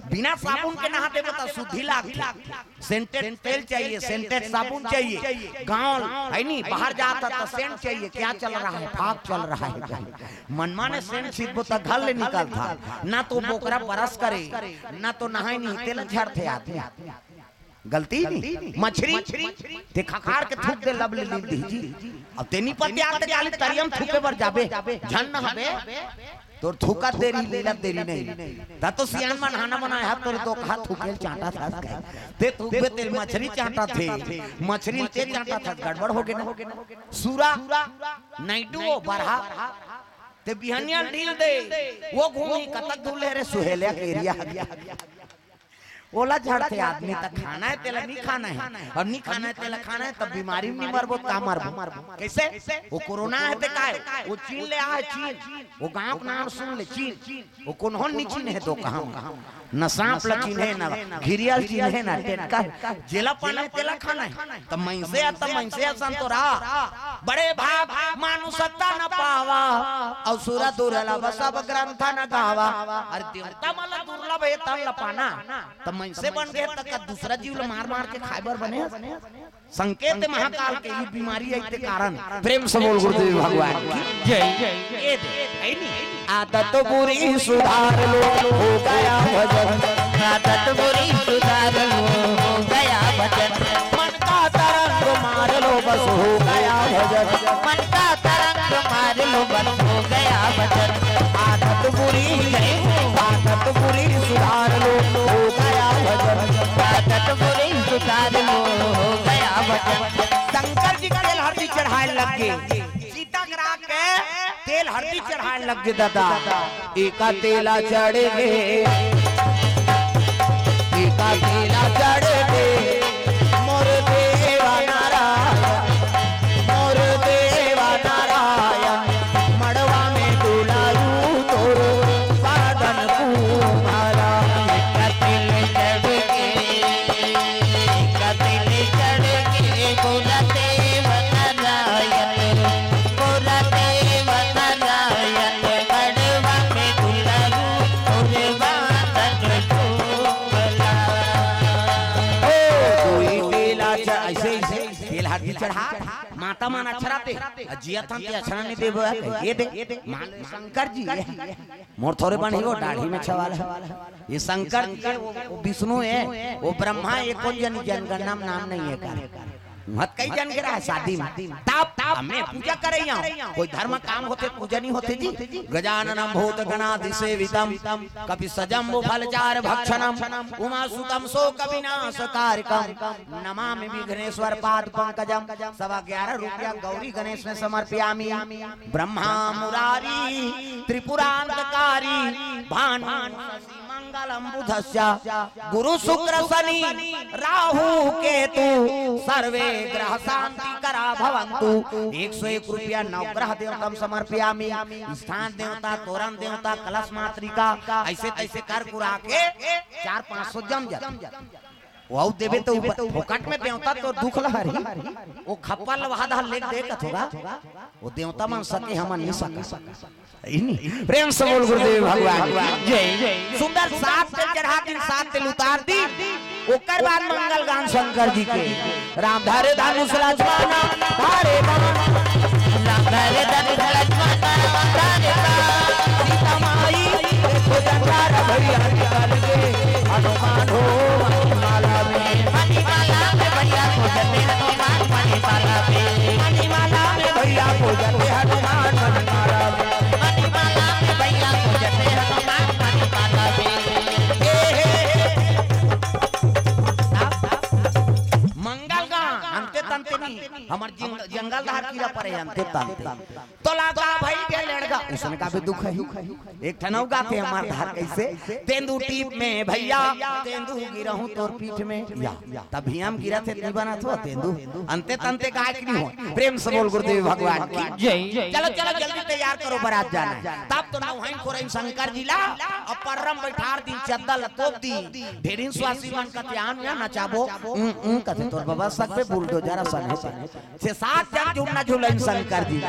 [SPEAKER 1] बिना साबुन के नहाते बता शुद्धि लागती सेंटेड तेल चाहिए सेंटेड साबुन चाहिए गांव है नहीं बाहर जाता तो सेंट चाहिए क्या चल रहा है फाक चल रहा है मनमा ने सेंट सीधो तक घर ले निकालता ना तो बोकरा बरस करे ना तो नहाए नहीं तेल झड़ते आते गलती नहीं मछरी ते खखार के थूक दे लब ले दी जी अब तेनी पति आते गाली तरियम थूके बर जाबे झन न हबे तोर थूका देरी लीला देरी नहीं ता तो सियान मन हाना बनाया हाथ तोर तो हाथ थूके चाटा था ते थूके तेल मछली चाटा थे मछली ते चाटा था गड़बड़ हो गए ना सूरा नाइटू बरहा ते बिहनिया ढील दे वो घूमी कतक धुले रे सुहेलिया के एरिया ओला झड़ते आदमी तक खाना है तेला नहीं खाना है और नहीं खाना है तेला खाना है तब बीमारी में मरबो का मरबो कैसे वो कोरोना है ते का वो चीन ले आ चीन वो गांव का नाम सुन ले चीन वो कोनहन नहीं चीन है दो कहां न सांप ल चीन है ना घिरियल चीन है ना टेटका जेला पाना तेला खाना है तब मैं से संतोरा बड़े भाग मानुषता न पावा और सूरा दुर्लभ सब ग्रंथ न गावा अरे देवता मला दुर्लभ है तन ल पाना तब से बन गए तक दूसरा जीव मार मार के खाइबर बने संकेत महाकाल के ये बीमारी आई के कारण प्रेम से बोल गुरुदेव भगवान की जय। ये आदत बुरी सुधार लो हो गया भजन,
[SPEAKER 2] आदत बुरी सुधार लो हो गया भजन,
[SPEAKER 1] मन का तरंग मार लो बस हो गया भजन,
[SPEAKER 2] मन का तरंग मार लो बस हो गया भजन,
[SPEAKER 1] आदत बुरी सुधार लो हो गया भजन,
[SPEAKER 2] आदत बुरी सुधार लो हो गया भजन।
[SPEAKER 1] शंकर जी तेल हल्दी चढ़ाए लग गए, सीता ग्राह के तेल हल्दी चढ़ाए लग गए दादा, एका तेला चढ़ गए, एका तेला चढ़ गए, मोर देवा नारायण, मोर देवा नारायण, मड़वा में दुलारू तोर साधन कुमारा,
[SPEAKER 2] कतिल चढ़ के बोला देव नारायण, बोला देव नारायण, मड़वा में दुलारू तोर बादन कोला।
[SPEAKER 1] कोई तेला ऐसे तेल हल्दी चढ़ा माता मान अक्षराते जिया था ते अक्षरा नहीं देबो ये दे मान शंकर जी मोर थोड़े बन हो दाढ़ी में छवाल है, ये शंकर जी वो विष्णु है, वो ब्रह्मा एक कौन जनगणना नाम नहीं है का मत कई जन गिरा है शादी में ताप हमें पूजा करे यहाँ कोई धर्म काम होते पूजा नहीं होते जी। गजाननम भूत गणाधि सेवितम कपि सजम्बु फलचार भक्षणम उमा सुतम शोक विनाश कारकम नमामि विघ्नेश्वर पाद पंकजम। 11.25 रुपया गौरी गणेश में समर्पयामि। ब्रह्मा मुरारी त्रिपुरांतकारी भानु मंगलम बुधस्य गुरु शुक्र शनि राहु केतु सर्वे ग्रह शांति करा भवन्तु। 101 रुपया नवग्रह देवतम समर्पयामि। स्थान देवता तोरण देवता कलश मातृका ऐसे तैसे कर कुरा के 400-500 जम जाते वो देवे तो फोकट में देवता तो दुख लहरी वो खप्पा लवादा ले दे कथोगा वो देवता मन सके हम नहीं सके। प्रेम से बोल गुरुदेव भगवान जय। सुंदर 7 तेल चढ़ा के 7 तेल उतार दी, ओकर बाद मंगल गान शंकर जी के राम धारे धनुष लक्ष्मण धारे
[SPEAKER 2] राम धारे धनुष लक्ष्मण धारे
[SPEAKER 1] सीता माई देखो जंगार भैया निकल गए हनुमान हो मणिमाला में
[SPEAKER 2] भैया को जते हनुमान मणिमाला में
[SPEAKER 1] मणिमाला में भैया को जते हनुमान मणिमाला में
[SPEAKER 2] मणिमाला में भैया को जते हनुमान मणिमाला में।
[SPEAKER 1] मंगल गान अंते तंते नहीं हमर जंगल धार कीड़ा पड़े अंते तंते तो लगा भाई के लड़का उसने का भी दुख है। एक ठनौ गाते हमार धार कैसे तेंदू टीप में भैया तेंदू गिरहूं तोर पीठ में या तभी हम गिरा थे नहीं बना तो तेंदू अंते तंते का एक नहीं हो। प्रेम से बोल गुरुदेव भगवान की जय। चलो चलो जल्दी तैयार करो बारात जाना है। तब तो नौहाइन कोरइन शंकर जी ला और परम बैठार दी चद्दल तोप दी ढेरिन स्वासी मन का ध्यान या नचाबो कथे तोर बाबा सक पे बुलडोजर सने से 7 जन झूलना झूलन शंकर जी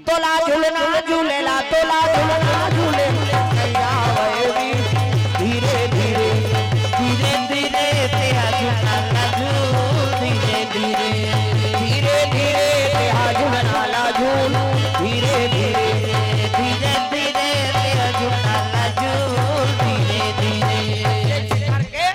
[SPEAKER 1] तोला झूलना झूलेला तोला झूलना झूले कैया वेवी धीरे धीरे
[SPEAKER 2] धीरे धीरे तेरा झूला झूल धीरे धीरे
[SPEAKER 1] धीरे धीरे तेरा झूलना झूल धीरे धीरे
[SPEAKER 2] धीरे धीरे तेरा झूला झूल धीरे धीरे
[SPEAKER 1] करके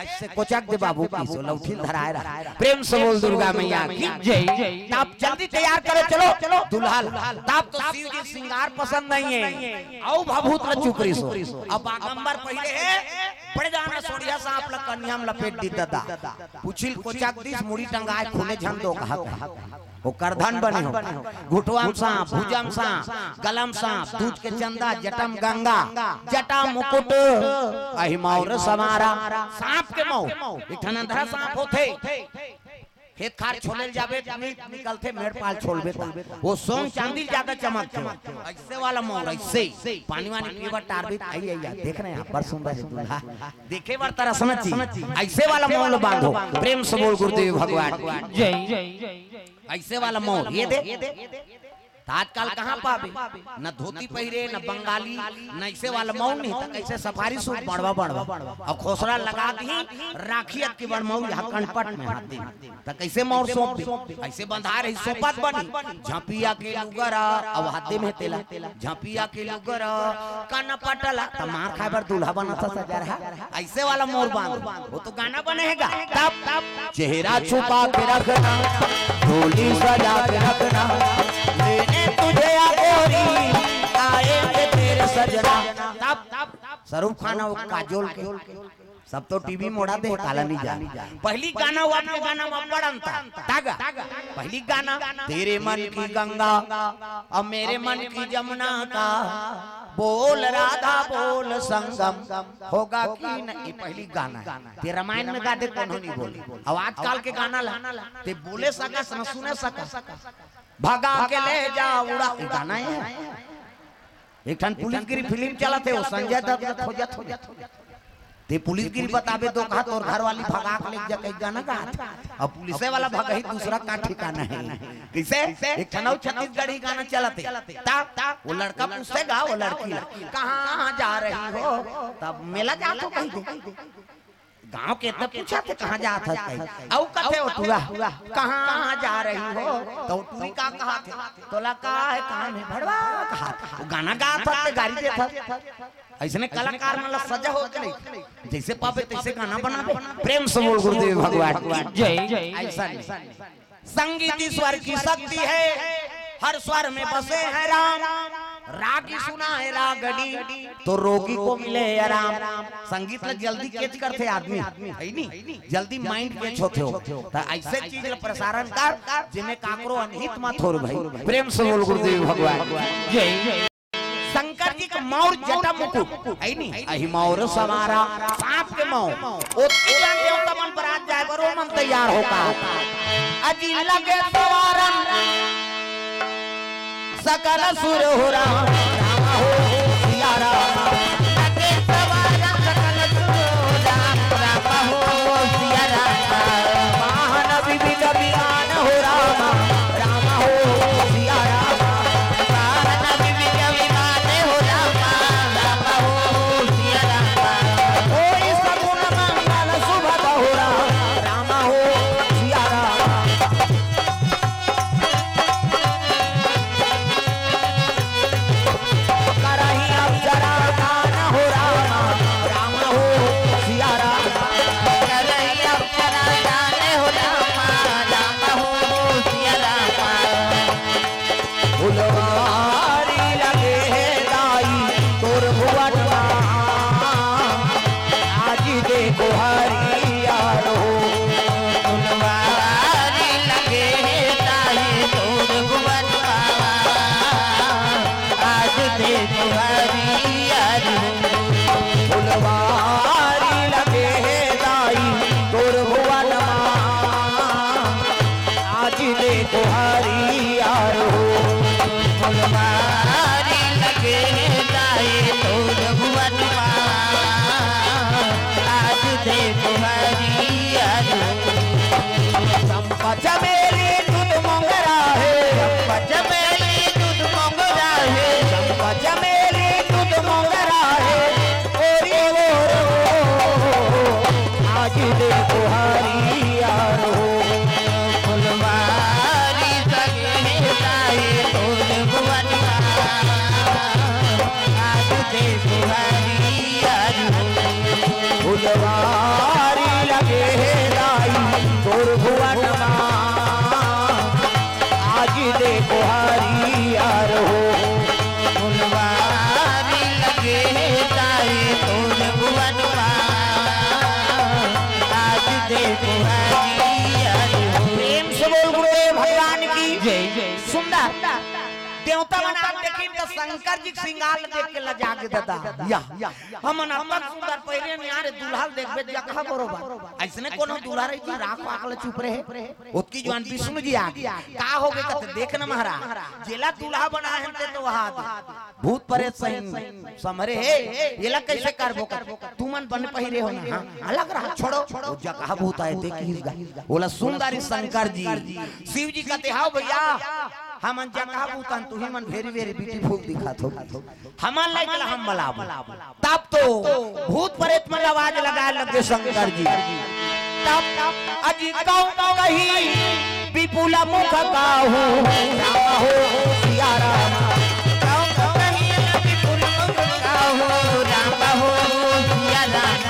[SPEAKER 1] ऐसे कोचक दे बाबू की सो लौठी धराए रहा। प्रेम से बोल दुर्गा मैया की जय। आप जल्दी तैयार करो चलो चलो दुल्हन तब तो शिव जी श्रृंगार पसंद नहीं है आओ भभूत ल चुकरी सो अब बागंबर पहले है पड़ जाना सोड़िया सा आप कन्या में लपेट दी दादा पुछिल कोचक दिस मुड़ी टंगाए खूने झन दो कहा वो करधन बने हो घुटवाम सा भुजम सा गलम सा दूध के चंदा जटम गंगा जटा मुकुट अहिमौर समारा सांप के मौ इठन अंधरा सांप होते खेत खार छोड़े जाबे निकलते मेड़ पाल छोड़बे वो सोन चांदी ज्यादा चमकते ऐसे वाला मोर ऐसे पानी वानी पीवा टारबे आई आई देख रहे हैं आप पर सुंदर है दूल्हा देखे बार तरह समझी ऐसे वाला मोर बांधो। प्रेम से बोल गुरुदेव भगवान जय। ऐसे वाला मोर ये दे आजकल कहाँ पावे न धोती पहिरे न बंगाली न ऐसे वाला मऊ नहीं तो कैसे सफारी सूट बढ़वा और खोसरा लगा दी राखियत की बड़ मऊ यहाँ कनपट में हाथ दी तो कैसे मऊ सौंप ऐसे बंधा रही सोपत बनी झांपिया के लुगर अब हाथे में तेला झांपिया के लुगर कनपटला तो मार खाए बर दूल्हा बना था सजा रहा ऐसे वाला मोर बांध वो तो गाना बनेगा तब चेहरा छुपा के रखना डोली सजा के रखना लेने तुझे गोरी आएंगे तेरे सजना तब शाहरुख खान और काजोल के सब तो टीवी मोड़ा दे काला नहीं जा पहली गाना वो अपने गाना में बड़न था पहली गाना तेरे मन की गंगा और मेरे मन की जमुना का बोल राधा बोल संगम होगा कि नहीं पहली गाना ते रामायण में गाते कौन नहीं बोली अब आजकल के गाना ला ते बोले सका न सुने सका भगा के ले जा उड़ा गाना है एक ठन पुलिसगिरी फिल्म चला थे वो संजय दत्त खोजत ते पुलिसगिरी बतावे तो कहा तोर घर वाली भगा के ले जा कई गाना गा अब पुलिसे वाला भगा ही दूसरा का ठिकाना है कैसे एक ठन छत्तीसगढ़ी गाना चला थे ता वो लड़का पूछेगा वो लड़की कहाँ जा रही हो तब मेला जा तो कहीं दे गांव के तब पूछा थे कहाँ जा था औ कथे हो तुआ कहाँ जा रही हो तो तू का कहा थे तोला का है कहाँ में भड़वा कहा वो गाना गा था ते गाड़ी दे था ऐसे कलाकार मतलब सजा हो के नहीं जैसे पावे तैसे गाना बना दे प्रेम से बोल गुरुदेव भगवान की जय ऐसा संगीत ईश्वर की शक्ति है हर स्वर में बसे है राम रागी सुना है रागड़ी तो रोगी को मिले आराम संगीत ला जल्दी कैच करते आदमी है नहीं जल्दी माइंड कैच होते हो तो ऐसे चीज ला प्रसारण कर जिन्हें काकरो अनहित मत हो भाई प्रेम से बोल गुरुदेव भगवान जय शंकर जी का मौर जटा मुकुट है नहीं अहि मौर सवारा सांप के मौर ओ तीन देवता मन पर आज जाए बरो मन तैयार होगा अजी लगे सवारन सकल सुर हो राम हो सिया राम लगे सवारन सकल सुर हो राम हो सिया राम महानबी भी कभी आन हो राम हो सिया राम महानबी भी कभी आन हो राम हो सिया राम कोई सगुन मंगल सुभग हो राम हो सिया राम चमेली दूध मोंगरा है चमेली दूध मोंगरा है चमेली दूध मोंगरा है ओरी आज देखो हरी यारो फुलवारी सगे ताए तोड़ भुवनवा आज देखो हरी यारो फुलवारी लगे लाई तोड़ भुवनवा आज देखो हरी यार हो फुलवारी लगे ताए तोड़ भुवनवा आज देखो हरी यार हो प्रेम से बोल गुरुदेव भगवान की जय सुंदर देवता बना देखी तो शंकर जी श्रृंगार देख के लजा के दादा या हम अपन सुंदर पहले में यार दुल्हा देखबे जगह बरोबर ऐसने कोनो दुल्हा रही थी राख पाकल चुप रहे ओतकी जवान विष्णु जी आ का हो गए कत देख न महाराज जेला दुल्हा बना है तो वहां भूत प्रेत सही समरे हे येला कैसे करबो तू मन बन पहिरे हो ना अलग रहा छोड़ो जगह भूत आए देखी बोला सुंदर शंकर जी शिव जी कहते हां भैया हम जगह बूतन तू ही मन वेरी वेरी ब्यूटीफुल दिखत हो हमन लाइक हम बला तब तो भूत प्रेत में आवाज लगाए लगे शंकर जी तब अजी कौन कही विपुल मुख काहू राम हो सिया राम
[SPEAKER 2] कौन कही विपुल मुख काहू राम हो सिया राम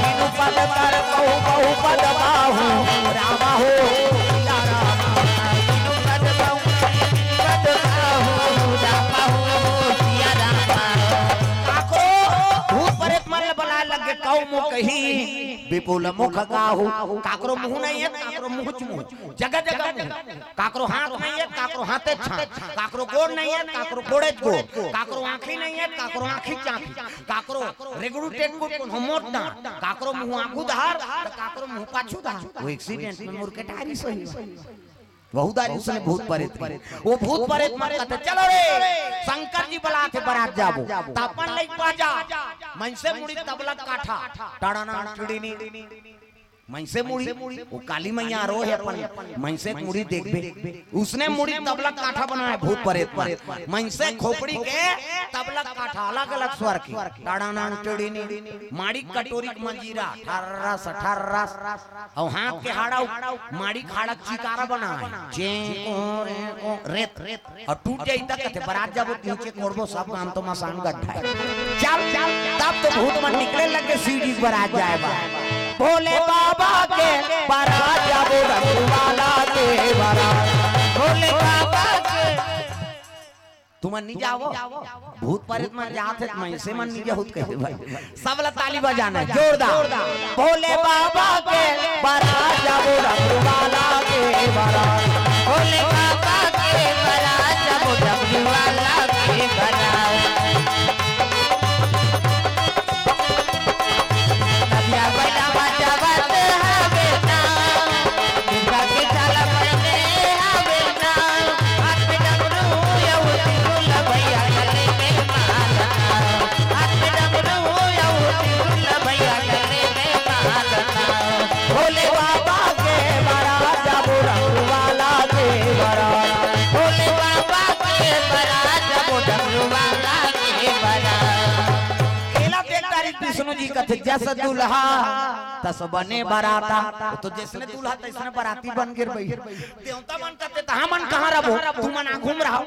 [SPEAKER 1] बिनु पद कर कहू बहु पद बाहू राम हो सिया राम
[SPEAKER 2] बिनु पद बहु पद काहू राम हो सिया राम
[SPEAKER 1] काको भूत प्रेत मन बला लगे कौ मुख कही विपुल मुख काहू काकरो मुंह नहीं है काकरो मुंह चुमुच जगह जगह मुंह काकरो हाथ नहीं है काकरो हाथे छात काकरो गोड़ नहीं है काकरो गोड़े गोड़ काकरो आंखी नहीं है काकरो आंखी चांखी काकरो रेगुडू टेगुड को मोट ना काकरो मुंह आंखू धार काकरो मुंह पाछू धार वो एक्सीडेंट में मुर के टारी सही बहुदारी उसने भूत प्रेत वो भूत प्रेत मर कहते चलो रे शंकर जी बुला के बारात जाबो तापन लई बाजा मन से मुड़ी तबला काठा टाड़ाना टिड़ीनी मन से मुड़ी वो काली मैया रो है अपन मन से मुड़ी देखबे उसने मुड़ी तबला काठा बनाया भूत प्रेत मन से खोपड़ी के तबला काठा अलग अलग स्वर के टाड़ाना टिड़ीनी माड़ी कटोरी मंजीरा ठर्रस ठर्रस और हाथ के हाड़ा माड़ी खाड़ा चिकारा बना है जे को रेत और टूट जाई तक कहते बारात जाबो नीचे कोड़बो सब काम तो मसान गड्ढा चल चल तब तो भूत मन निकले लगे सीढ़ी बारात जाएगा भोले बाबा के बारात जाबो रघुवाला के बारात
[SPEAKER 2] भोले बाबा के
[SPEAKER 1] तुम नहीं जाओ भूत प्रेत में जाते मैं से मन नहीं जाऊत कहे भाई सब ला ताली बजाना जोरदार भोले बाबा के बारात जाबो रघुवाला के बारात
[SPEAKER 2] भोले बाबा के बारात जाबो रघुवाला के बारात नदिया बड़ा बजावत हवे ना दुर्गा के चाला पड़ने हवे ना हाथ में डमरू या उतिरुल भैया गले में माला हाथ में डमरू या उतिरुल भैया गले में माला
[SPEAKER 1] भोले बाबा के बारात जाबो रघुवाला के बारात
[SPEAKER 2] भोले बाबा के बारात जाबो रघुवाला के बारात
[SPEAKER 1] केला देखतारी विष्णु जी कथे जैसा दूल्हा तस बने बाराता तो जैसने दूल्हा तैसने बाराती बन गिर भई देवता मन करते त हमन कहां रहबो तू मन घूम रहा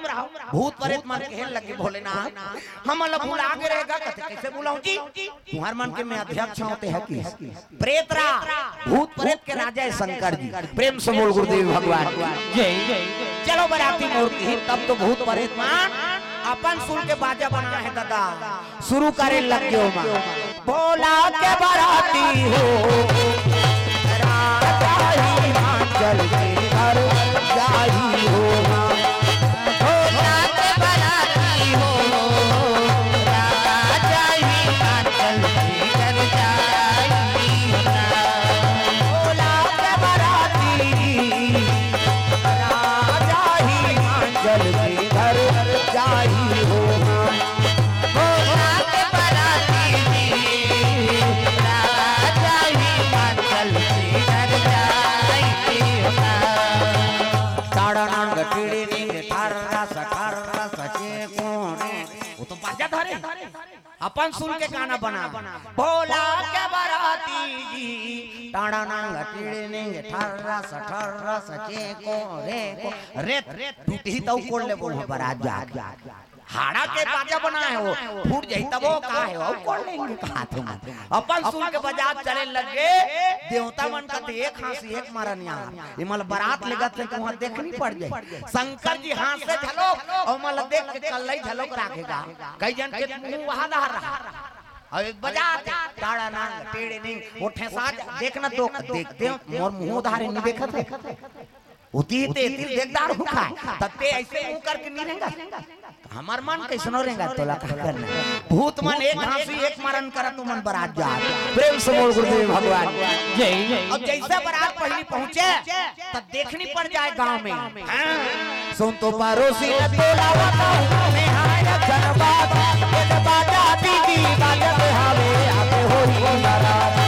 [SPEAKER 1] भूत प्रेत मन कहन लगे भोलेनाथ हम ल बुला के रहेगा कथे कैसे बुलाऊं जी तुम्हार मन के मैं अध्यक्ष होते है कि प्रेतरा भूत प्रेत के राजा है शंकर जी प्रेम से बोल गुरुदेव भगवान
[SPEAKER 2] जय जय
[SPEAKER 1] चलो बाराती मूर्ति तब तो भूत प्रेत मान अपन सुन के बाजा बना है दादा शुरू करे लग गयो मां भोला के बाराती हो राजा ही मांचल के घर जाही हो
[SPEAKER 2] भोला के बाराती हो राजा ही मांचल के घर जाही
[SPEAKER 1] भोला के बाराती राजा ही मांचल के घर जाही हो
[SPEAKER 2] भोला के बाराती राजा ही मांचल के घर जाही
[SPEAKER 1] ताड़ना गटिड़ी नी ठाररा सठाररा सचे कोने वो तो बाजा धरे अपन सुन के गाना बना भोला के बाराती जी ताड़ना गटिड़ी नी ठाररा सठाररा सचे कोने रेत टूटी तो कोड़ ले बोल बारात जा हाड़ा के बाजा बना है वो फूट जाई तब वो का है वो कोड़ लेंगे कहा तुम अपन सुन के बाजार चले लगे देवता मन कहते एक हांसी एक मरन यहाँ ये मल बारात लगत है वहां देखनी पड़ जाए शंकर जी हाथ से झलोक और मल देख के कल ही झलोक रखेगा कई जन के मुंह वहां दहर रहा और एक बजाते ताड़ा नांग टेढ़े नहीं उठे साथ देखना तो देखते मोर मुंह धारे नहीं देखत है उती ते तिल देखदार हो खाए तब ते ऐसे मुंह करके नहीं रहेगा हमार मन कैसनो रहेगा तोला का करना भूत मन एक हांसी एक मरण कर तू मन बारात जा प्रेम से बोल गुरुदेव भगवान
[SPEAKER 2] जय जय
[SPEAKER 1] अब जैसे बारात पहली पहुंचे तब देखनी पड़ जाए गांव में सुन तो पड़ोसी न तोला बताऊं मैं हाय जनबात एक बाजा दीदी बाजा पे हावे आते होई बारात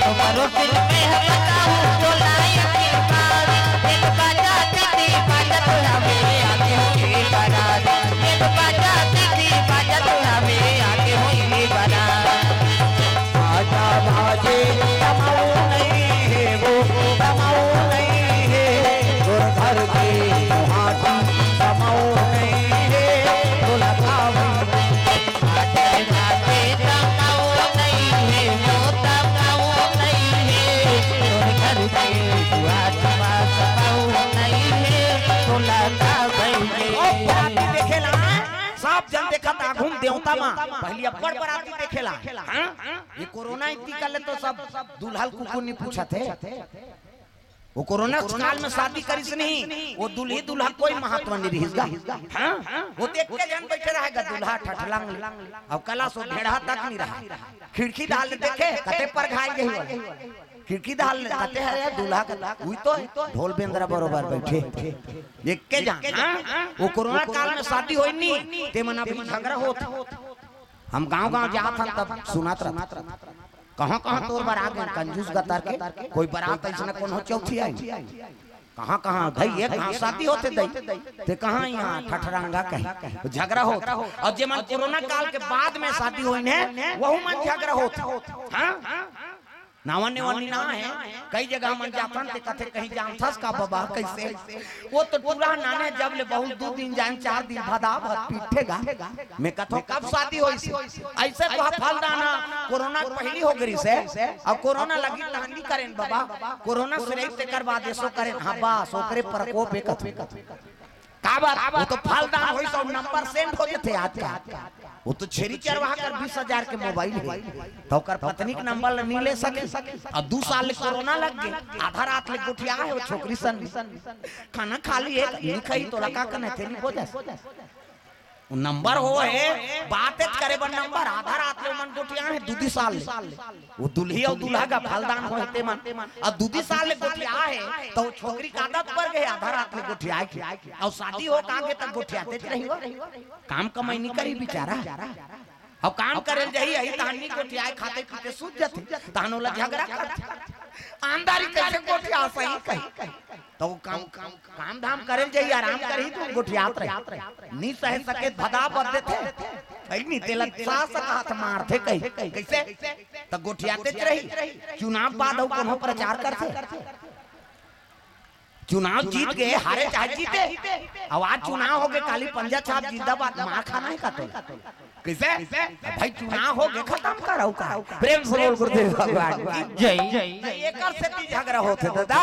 [SPEAKER 2] तो पड़ोसी में बताऊं तो लाए के पास एक बाजा दीदी बाजा पे हावे
[SPEAKER 1] जन देखा था घूम देवता मां पहली अब्बड़ बराती देखेला। हां ये कोरोना इतनी कर ले तो सब दुल्हल कुकुर नहीं पूछा थे। वो कोरोना काल में शादी करी से नहीं, वो दुल्ही दुल्हा कोई महत्व नहीं रहीगा। हां वो देख के जन बैठे रहेगा दुल्हा ठठलंग अब कला सो भेड़ा तक नहीं रहा। खिड़की डाल देखे कते पर घाय गई, खिड़की डाल कते है दूल्हा का हुई तो ढोल बेंद्रा बरोबर बैठे देख के जान। वो कोरोना काल में शादी होई नहीं ते मन अभी झगड़ा होत। हम गांव-गांव जात हम तब सुनात रहा कहां-कहां तोर बारात में कंजूस गतार के कोई बारात ऐसा कौन हो चौथी आई कहां-कहां धई एक कहां शादी होते दई ते कहां यहां ठठरंगा कहीं झगड़ा होत। और जे मन कोरोना काल के बाद में शादी होई ने वहु मन झगड़ा होत। हां नावने वाली ना है कई जगह मन जातन ते कथे कहीं जानथस का बाबा कैसे वो तो पूरा नाने जब ले बहुत 2 दिन जान 4 दिन भदा भद पीठेगा मैं कथो कब शादी होई ऐसे तो फलदाना कोरोना पहली हो गई से अब कोरोना लगी लहंगी करें बाबा कोरोना से रही ते करवा देसो करें। हां बस ओकरे प्रकोप एक का बात वो तो फलदान होई सब नंबर सेंड हो जथे आज का। वो तो छेरी चरवाहा कर 20,000 के मोबाइल है तो कर पत्नी के नंबर नहीं ले सके। और 2 साल ले कोरोना लग गए आधा रात ले गुठिया है वो छोकरी सन खाना खा ली एक नहीं खाई तो लगा कर नहीं थे हो जाए नंबर हो है बात करे बन नंबर आधा रात ले मन गुठिया है 2 साल ले वो दुल्ही और दूल्हा का फलदान होते मन और 2 साल ले गुठिया है तो छोकरी का आदत पर गए आधा रात ले गुठिया और शादी हो कागे तक गुठियाते रही काम कमाई नहीं करी बेचारा। अब काम करे जही यही तानी गुठिया खाते पीते सूत जाते तानो ला झगड़ा करते आंदारी कैसे गुठिया सही कही तो काम धाम करे जही आराम करही तो गुठियात रहे नहीं सह सके भदा बदे थे नहीं तेला सास हाथ मारते कही कैसे तो गुठियाते रही। चुनाव बाद हो कोनो प्रचार करते चुनाव जीत गए हारे चाहे जीते आवाज चुनाव हो गए काली पंजा छाप जिंदाबाद मार खाना है का तो कैसे भाई चुनाव हो गए खत्म करो का प्रेम से बोल गुरुदेव भगवान जय जय एकर से ती झगड़ा होते दादा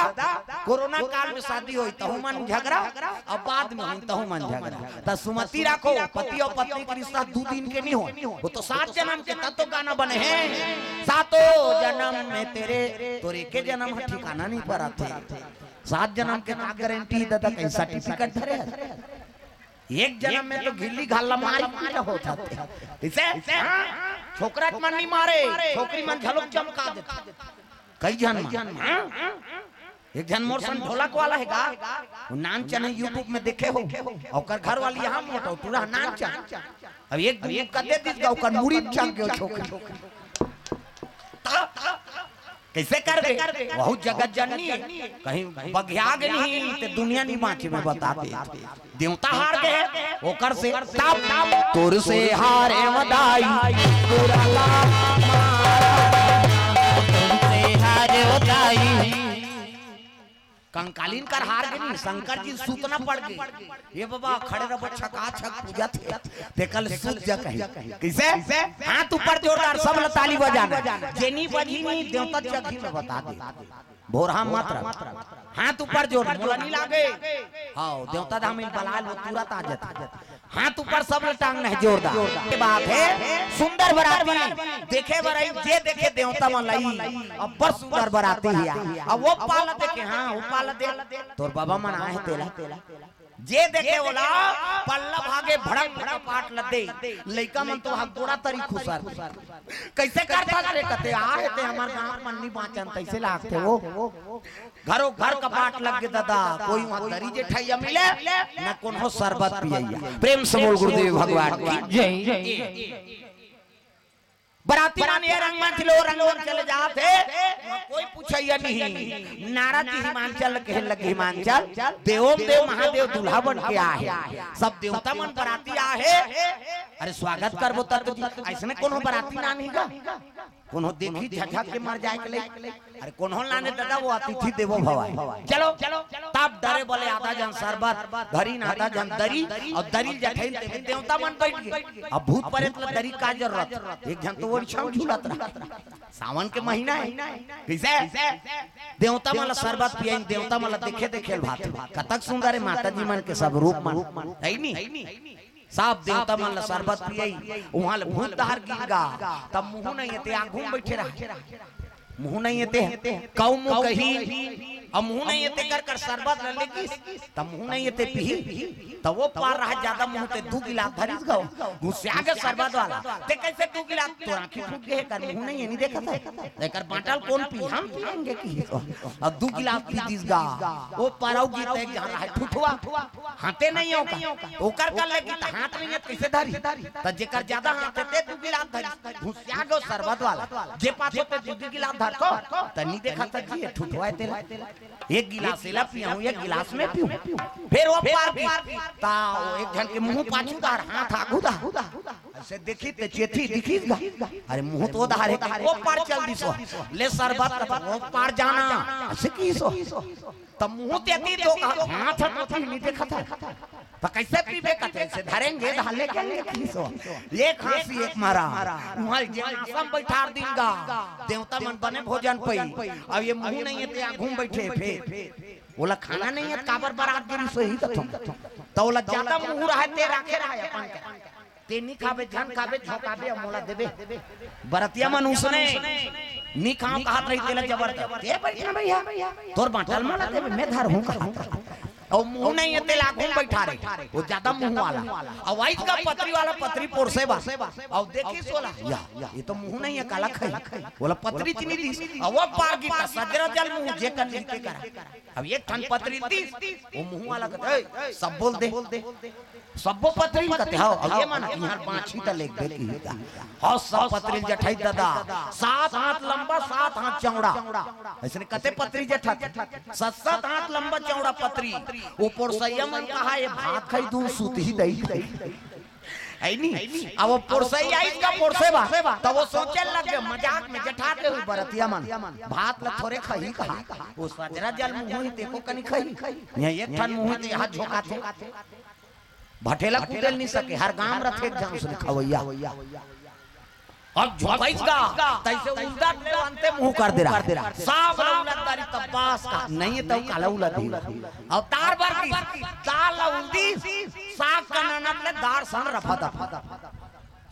[SPEAKER 1] कोरोना काल में शादी होई तहु मन झगड़ा और बाद में होई तहु मन झगड़ा त सुमति राखो पति और पत्नी का रिश्ता 2 दिन के नहीं हो वो तो 7 जन्म के तब तो गाना बने हैं 7 जन्म में तोरे के जन्म ठिकाना नहीं पर आते 7 जन्म के ना गारंटी दादा कहीं सर्टिफिकेट धरे एक जन्म में तो गिल्ली घाला मारी पीटा होता इसे छोकरा मन नहीं मारे छोकरी मन झलक चमका देते कई जन एक जन मोर सन ढोलक वाला हैगा वो नान चन यूट्यूब में देखे हो और घर वाली यहां मोटो पूरा नान चन अब एक कदे दिस गांव का मुड़ी चंग गयो छोकरी कैसे कर दे बहुत जगत जननी कहीं बघियाग नहीं ते दुनिया नहीं बाँचे में बताते देवता हार गए ओकर से तोर से हारे वदाई पुराला तुमसे हारे वदाई कंकालीन कर हार गई शंकर जी सूतना पड़ गए ये बाबा खड़े रहो छका छक पूजा थे ते कल सूत जा कहीं कैसे हाथ ऊपर जोरदार सब ताली बजाना जेनी बजी नहीं देवता जगी में बता दे भोरहा मात्र हाथ ऊपर जोर मोला नहीं लागे हां देवता धाम में बलाल वो तुरंत आ जाता हाथ ऊपर सब टांग नहीं जोरदार के बात है सुंदर बराती देखे बराई जे देखे देवता मन लई अब बड़ सुंदर बराती है अब वो पाल देखे हां वो पाल दे तोर बाबा मन आए तेला जे देखे बोला पल्ला भागे भड़क भड़क पाट लदे लइका मन तो हम गोड़ा तरी खुसर कैसे करता रे कते आए ते हमार गांव मन नहीं बाचन कैसे लागते वो घरों घर कपाट लग गए दादा कोई वहां दरी जे ठैया मिले न कोनो शरबत पियैया प्रेम से बोल गुरुदेव भगवान की जय। बराती मान ये रंगमंच लो रंगमंच चले जाते कोई पूछैया नहीं नारद जी हिमांचल के लगे हिमांचल देवों देव महादेव दूल्हा बन के आए सब देवता मन बराती आए अरे स्वागत करबो तब ऐसने कोनो बराती ना नहीं गा कोनो देखी झझक के मर जाए के ले अरे कोनो लाने दादा वो अतिथि देवो भव चलो तब डरे बोले आधा जन शरबत धरी ना आधा जन दरी और दरी जठैन ते देवता मन बैठ गए अब भूत प्रेत ल दरी का जरूरत एक जन तो वो छम झूलत रहा सावन के महीना है कैसे देवता मन शरबत पिए देवता मन देखे देखे भात कतक सुंदर है माता जी मन के सब रूप मन है नहीं साफ देवता मन ला शरबत पियई वहां ले भूत धार गिरगा तब मुंह नहीं येते आगू में बैठे रहा मुंह नहीं येते कौ मुंह कही अब मुंह नहीं येते कर शरबत ले लेगी तब मुंह नहीं येते पी तब वो पार रहा ज्यादा मुंह ते 2 गिलास भरिस गओ मुझसे आगे शरबत वाला ते कैसे 2 गिलास तो आंखें फूट गए कर मुंह नहीं नहीं देखा था लेकर बाटल कौन पी हम पिएंगे की अब 2 गिलास पी दिस गा वो पाराऊ गीते जहां रहा ठुठवा हाथे नहीं हो का ओकर कर लेगी त हाथ नहीं कैसे धरी त जेकर ज्यादा हाथ ते 2 गिलास धरी मुझसे आगे शरबत वाला जे पाछे पे 2 गिलास धर को त नहीं देखा था जी ठुठवा तेला एक गिलास से पिया हूं एक गिलास में पीऊं फिर वो पार ता एक जन के मुंह पाछू का हाथ आगू दा ऐसे देखी ते चेथी दिखी अरे मुंह तो धारे वो पार चल दिसो ले शरबत वो पार जाना ऐसे की सो तब मुंह तेती तो हाथ तो नहीं देखा था तो कैसे पीबे कते से धरेंगे ढाले के की सो एक खांसी एक मारा वहां जे आसम बैठार दिनगा देवता मन बने भोजन पई अब ये मुंह नहीं है ते घूम बैठे फिर बोला खाना नहीं है काबर बारात गिरी सही तो बोला ज्यादा मुंह रहा ते रखे रहा अपन ते नी खाबे झन खाबे झोकाबे मोला देबे बरतिया मन उसने नी खाओ कहत रही तेला जबरदस्त ते बैठना भैया तोर बाटल मोला देबे मैं धर हूं का और मुंह नहीं है तेला घूम बैठा रहे वो ज्यादा मुंह वाला और वाइट का पत्री वाला पत्री पोरसे बा और देखी सोला या ये तो मुंह नहीं है काला खाई बोला पत्री चिनी दी और वो पार की सजरा जल मुंह जे कर नीचे करा अब एक ठन पत्री दी वो मुंह वाला कहते सब बोल दे सबो पत्री कहते हो अब ये माना कि यार बाछी त लेख दे की हां सब पत्री जठाई दादा 7 हाथ लंबा 7 हाथ चौड़ा ऐसे कहते पत्री जठा 7 हाथ लंबा चौड़ा पत्री ऊपर संयमन कहा ये भात खाई दूं सूत ही दई है नहीं अब वो पुरसई आई का पुरसे बा तब वो सोचे लग गए मजाक में जठाते हुए बरतिया मन भात ल थोड़े खई कहा वो सजरा जल मुंह ही देखो कनी खई यहां एक ठन मुंह ते हाथ झोकाते भटेला कुटेल नहीं सके हर गांव रथे जन उसने खवैया अब झोकाईगा तैसे उल्टा अंते मुंह कर दे रहा साफ उलटदारी तबास का नहीं है तो काला उलट अब तार बार की दाल उल्टी साग का नानक ले दार सन रफा दफा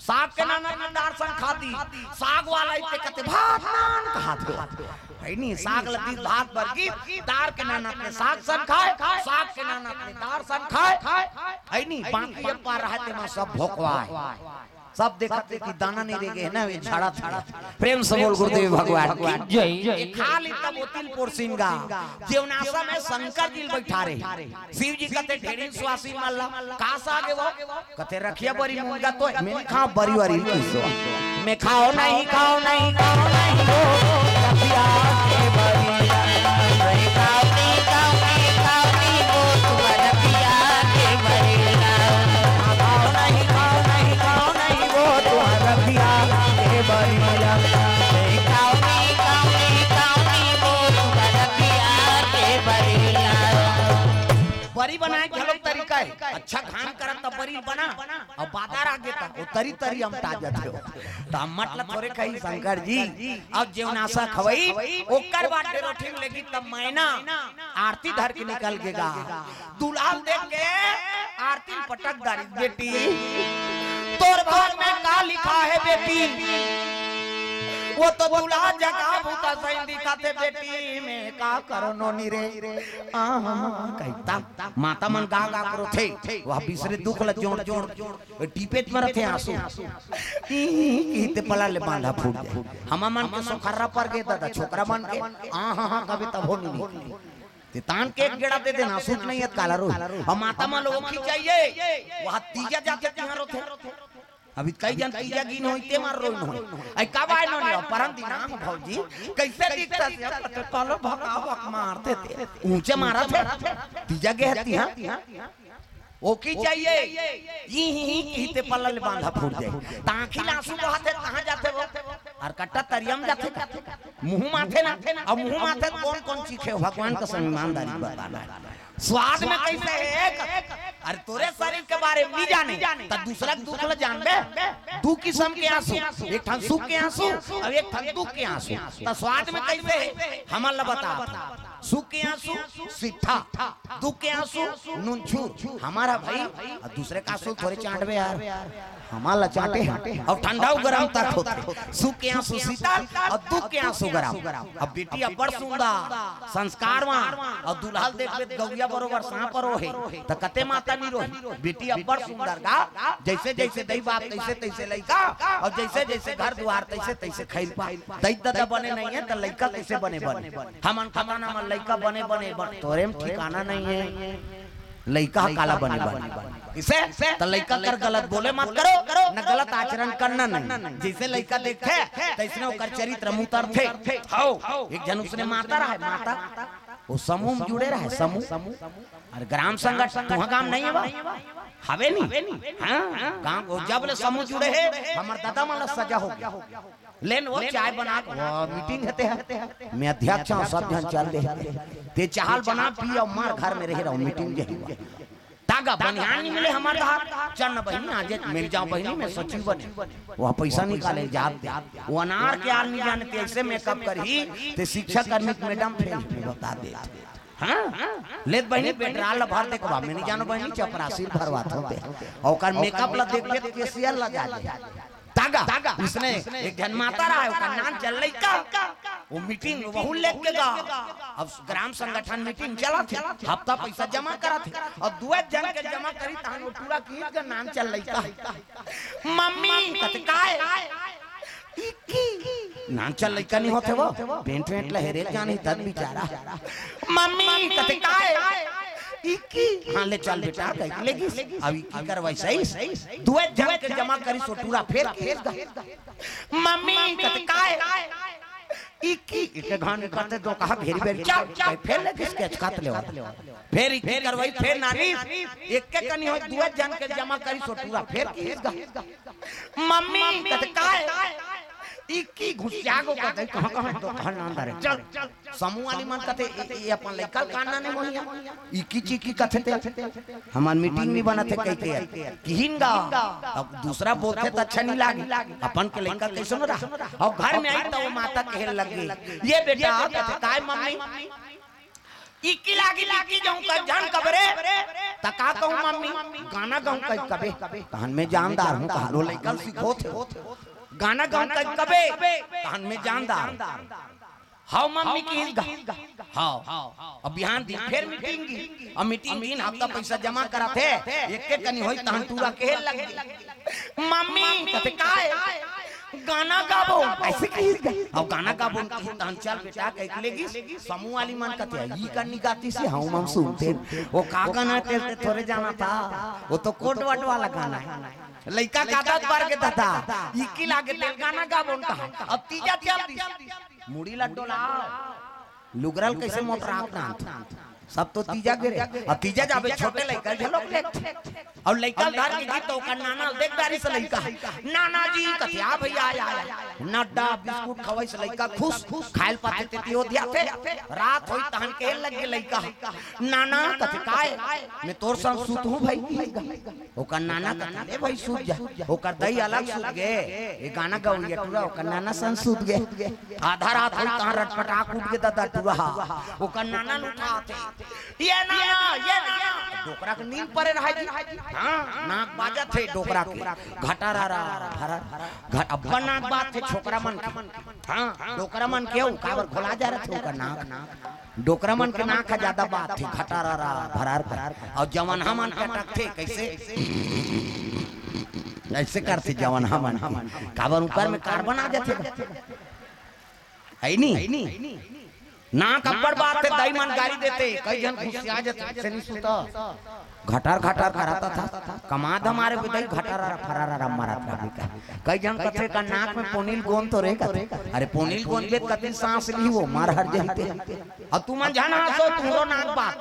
[SPEAKER 1] साग के नानक ले दार सन खाती साग वाला इतने कहते भात नान खाते है नहीं साग लती भात भर की दार के नानक ले साग सन खाए साग के नानक ले दार सन खाए है नहीं बाकी पार रहते मां सब भोकवाए सब देखते कि दाना नहीं रह गए ना वे झाड़ा था प्रेम से बोल गुरुदेव भगवान की जय खाली तब तिल पोरसिंगा जीवनाशा में शंकर जी बैठा रहे शिव जी कहते ढेरी स्वासी मल्ला कास आगे वो कहते रखिया बरी मुंगा तो मैं खाओ बरी वारी मैं खाओ नहीं खाओ नहीं खाओ नहीं हो रखिया के बरी नहीं खाओ नहीं खाओ नहीं खाओ नहीं हो तुम रखिया के बरी खाओ नहीं खाओ नहीं खाओ नहीं वो तुम रखिया के बरी नहीं खाओ नहीं खाओ नहीं खाओ नहीं वो तुम रखिया के बरी बरी बनाए के लोग तरीका है अच्छा खान करत त बरी बना और बाजार आगे तक वो तरी तरी हम ताजा थे त मतलब थोड़े कही शंकर जी अब जेवनासा खवई ओकर बाटे रोटी लेगी तब मैना आरती धर के निकल गेगा दुलाल देख के आरती पटक दारी बेटी तोर भाग में का लिखा है बेटी वो तो दूल्हा जगा भूता सही दिखाते बेटी में का करो नोनी रे कहता माता मन गा गा करो थे वह बिसरे दुख ल जोड़ जोड़ टीपेट में रथे आंसू कीते पला ले बांधा फूट जाए हम मन के सोखरा पर गए दादा छोकरा मन के हां कभी तब हो नहीं ते तान के एक गेड़ा दे देना सूट नहीं है काला रो हम माता मन लोगों की चाहिए वहां तीजा जाके तिहां रोथे अभी कई जन तीजा गिन होइते मार रोइन होई आई कब आय नो परम दिन भौजी कैसे दिखता से पालो भका भक मारते थे ऊंचे मारा थे तीजा गे हती हां ओ की चाहिए ही कीते पल्ला बांधा फूट जाए तांखी आंसू बहाते कहां जाते वो और कट्टा तरियम जाते मुंह माथे ना अब मुंह माथे कौन कौन चीखे भगवान का ईमानदारी बताना स्वाद में कैसे है अरे तोरे शरीर के बारे में नहीं जाने तब दूसरा दुख ल जानबे दू किस्म के आंसू एक ठन सुख के आंसू और एक ठन दुख के आंसू त स्वाद में कैसे है हमल बता सुख के आंसू सिट्ठा, दुख के आंसू नूनछूर। हमारा भाई और दूसरे का आंसू थोड़े चाटवे यार, हमारा चाटे हैं और ठंडा गरम तक होते। सुख के आंसू शीतल और दुख के आंसू गरम। अब बेटी अब्बड़ सुंदर संस्कारवान और दुल्हा देख गौया बरोबर सांप रोहे तो कते माता नहीं रोही। बेटी अब्बड़ सुंदर का जैसे जैसे दई बाप तैसे तैसे लइका और जैसे जैसे घर द्वार तैसे तैसे खैल पा। दई दादा बने नहीं है तो लइका कैसे बने बने। हमन खता ना मन लइका बने बने तोरे में ठिकाना नहीं है। लइका काला बने बने इसे तो लइका कर गलत बोले मत करो न गलत आचरण करना नहीं। जैसे लइका देखे तैसने ओकर चरित्र मुतर थे। हां एक जन उसने माता रहा माता वो समूह में जुड़े रहे समूह। अरे ग्राम संगठन तुहा काम नहीं है बा हवे नहीं। हां गांव जब ले समूह जुड़े है हमर दादा माला सजा हो गया। लेन वो चाय बना मीटिंग होते हैं मैं अध्यक्ष हूं सब जन चल दे ते चाहल बना पी और मार घर में रह रहा हूं मीटिंग जे तागा बनियान नहीं मिले हमारे घर चन्न बहिनी आज मिल जाओ बहिनी में सचिव बने वह पैसा निकाले जाते वो अनार के आल नहीं जानते ऐसे मेकअप करही ते शिक्षा कर्मी मैडम फेल बता दे। हां लेत बहिनी पेट्रोल भर दे को मैं नहीं जानो बहिनी चपरासी भरवात होते और मेकअप ला देख के केसीआर लगा ले तागा उसने एक जन माता रहा है उसका नाम चल रही का वो मीटिंग वहु लेके गा। अब ग्राम संगठन मीटिंग चला थे हफ्ता पैसा जमा करा थे और दुए जन के जमा करी तान वो पूरा की का नाम चल रही का मम्मी कतकाए नाम चल रही का नहीं होते वो पेंट वेंट लहरे जाने तब बेचारा मम्मी कतकाए हाँ ले चल बेटा लेगी अभी की करवाई सही दुए जन के जमा करी सोटूरा फेर मम्मी कतकाए इकी के घान करते दो कहा घेरी बेरी चल फेर ले किसके काट ले फेर इकी करवाई फेर नानी एक के कनी हो दुए जन के जमा करी सोटूरा फेर मम्मी कतकाए इकी घुसियागो कहते कहां तो घर ना अंदर चल समूह वाली मन कहते ये अपन लइका काना नहीं मोहिया इकी चीकी कहते हमार मीटिंग नहीं बनते कहते किहिंगा अब दूसरा बोलते तो अच्छा नहीं लागी अपन के लइका कैसे रहा और घर में आई तो वो माता कहे लगे ये बेटा कहते काय मम्मी इकी लागी जाऊं का जान कबरे तका कहूं मम्मी गाना गाऊं कबे कहन में जानदार हूं कहां लइका सिखो थे गाना गाऊं कबे कहन में जानदार हाउ मम्मी की हाउ अब बिहान दिन फिर मीटिंग की और मीटिंग दिन हफ्ता पैसा जमा करा थे एक के कनी होई तहन टूरा के लग मम्मी कहते काय गाना गाबो ऐसे कही और गाना गाबो तहन चल बेटा कह लेगी समूह वाली मन कहते ई करनी गाती से हाउ हम सुनते वो का गाना तेरे थोड़े जाना था वो तो कोट वट वाला गाना है लइका कागज पर के दादा इकी लागे तेल गाना गाबो उनका अब तीजा चल मुड़ी लड्डो ला लुगरल कैसे मोटरा अपना सब तो तीजा गिरे और तीजा जाबे छोटे लइका झलक ले और लइका धार के गीत तो का नाना देखदारी से लइका नाना जी कथिया भैया आया नड्डा बिस्कुट खवई से लइका खुश खाइल पाते तेती हो दिया थे रात होई तहन के लग के लइका नाना कथे काय मैं तोर संग सूत हूं भाई ओकर नाना कहले भाई सूत जा ओकर दई अलग सूत गे ये गाना गाउलिया टूरा ओकर नाना संग सूत गे आधा रात होई तहन रटपटा कूट के दादा टूरा ओकर नाना उठाते ये नाना डोकरा के नींद परे रहा जी हां नाक बाजा थे डोकरा के घटारा भरा घट अब नाक बात थे छोकरा मन हां डोकरा मन के काबर खोला जा रहा थे ओकर नाक डोकरा मन के नाक का ज्यादा बात थी घटारा भरार और जवान हमन कटक थे कैसे ऐसे करते जवान हमन काबर ऊपर में कार्बन आ जाते है नहीं ना कब्बड़ बात है दाई मन गाड़ी देते कई जन खुशी आ जाते से नहीं सुता घटार कराता था कमाद हमारे विदाई घटारा फरारा मारा था कई जन कथे का नाक में पोनील गोंद तो रहेगा अरे पोनील गोंद बेत कति सांस ली वो मार हट जाते अब तू मन जाना सो तुरो नाक बात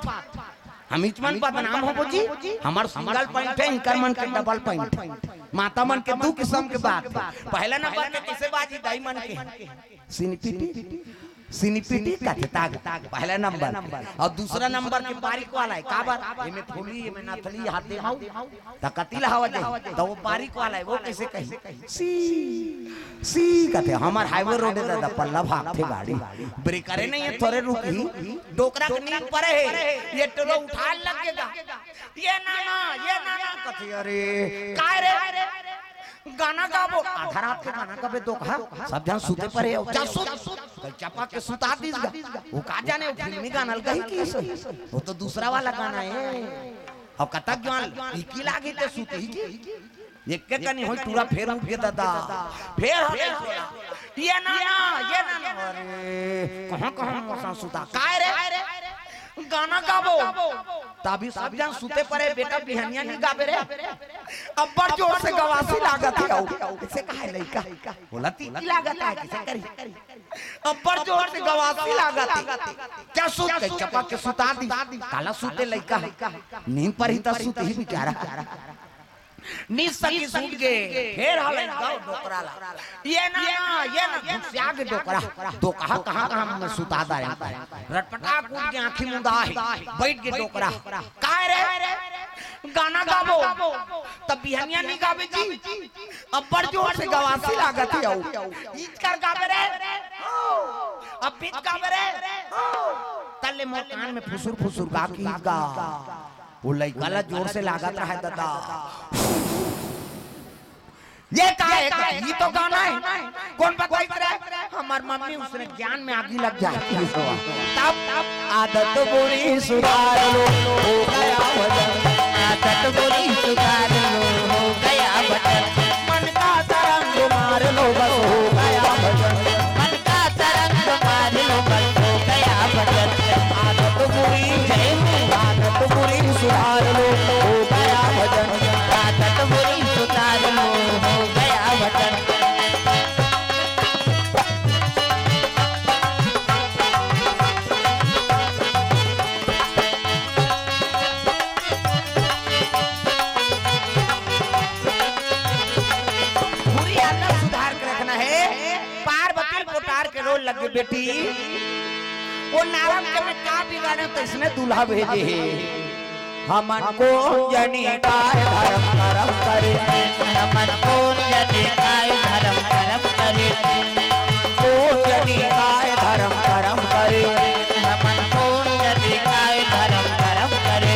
[SPEAKER 1] हम इचमन बदनाम हो बुजी हमार सिंगल पॉइंट है इनकर मन के डबल पॉइंट माता मन के दो किस्म के बात पहला नंबर के किसे बाजी दाई मन के सिनपीटी सिनीपिटी कहते ताग पहला नंबर और दूसरा नंबर के बारीक वाला है काबर एमे फूली एमे नथली हाथ दे हाउ त कतिल हवा दे तो वो बारीक वाला है वो कैसे कही सी कहते हमार हाईवे रोड दादा पल्ला भागते गाड़ी ब्रेक करे नहीं है थोड़े रुकी डोकरा के नींद पड़े है ये टोलो उठा लगेगा ये नाना कहते अरे काय रे गाना गाबो आधा रात के गाना कबे तो कहा सब जन सुते पड़े हो जा सुत चपा के सुता दीसगा वो का जाने वो फिल्मी गाना कही की वो तो दूसरा वाला गाना है अब कतक जवान इकी लागे ते सुते ही की एक के कनी होई पूरा फेर उठ के दादा फेर हो ये ना अरे कहां मौसा सुता काय रे गाना गाबो तभी सब जन सुते पड़े बेटा बिहनिया नहीं गाबे रे अब्बर जोर से गवासी लागत है किसे कहे लइका बोला ती लागत है किसे करी अब्बर जोर से गवासी लागत है क्या सुत के चपा के सुता दी काला सुते लइका नींद पर ही त सुते ही बेचारा नी सकी सूट के फेर हवे गाओ डोकरा ला ये ना घुसिया के डोकरा तो कहां में सुता दा रटपटा कूद के आंखी मुंदा है बैठ के डोकरा काय रे गाना गाबो तब बिहनिया नहीं गाबे जी अब्बर जोर से गवासी लागत है ईद कर गाबे रे अब बीच गाबे रे तल्ले मोर कान में फुसुर गा की गा वो लइका जोर से लागत रहा है दादा ये का है ये तो गाना है कौन बताई करे हमार मम्मी उसने ज्ञान में आगी लग जाती है तब आदत बुरी सुधार लो हो गया वजन आदत बुरी सुधार लो हो गया वजन मन का तरंग मार लो बस हो गया वजन मन का तरंग मार लो बस हो गया वजन आदत बुरी सुधार लो हो गया वजन आदत बुरी सुधार लो हो गया वजन बुरी आदत सुधार के रखना है पार्वती पोटार के रोल लगे बेटी वो नारद के में का बिगाड़े तो इसने दूल्हा भेजे है हमन को जनी काय धर्म करम करे हमन को जनी काय धर्म करम करे को जनी काय धर्म करम करे हमन को जनी काय धर्म करम करे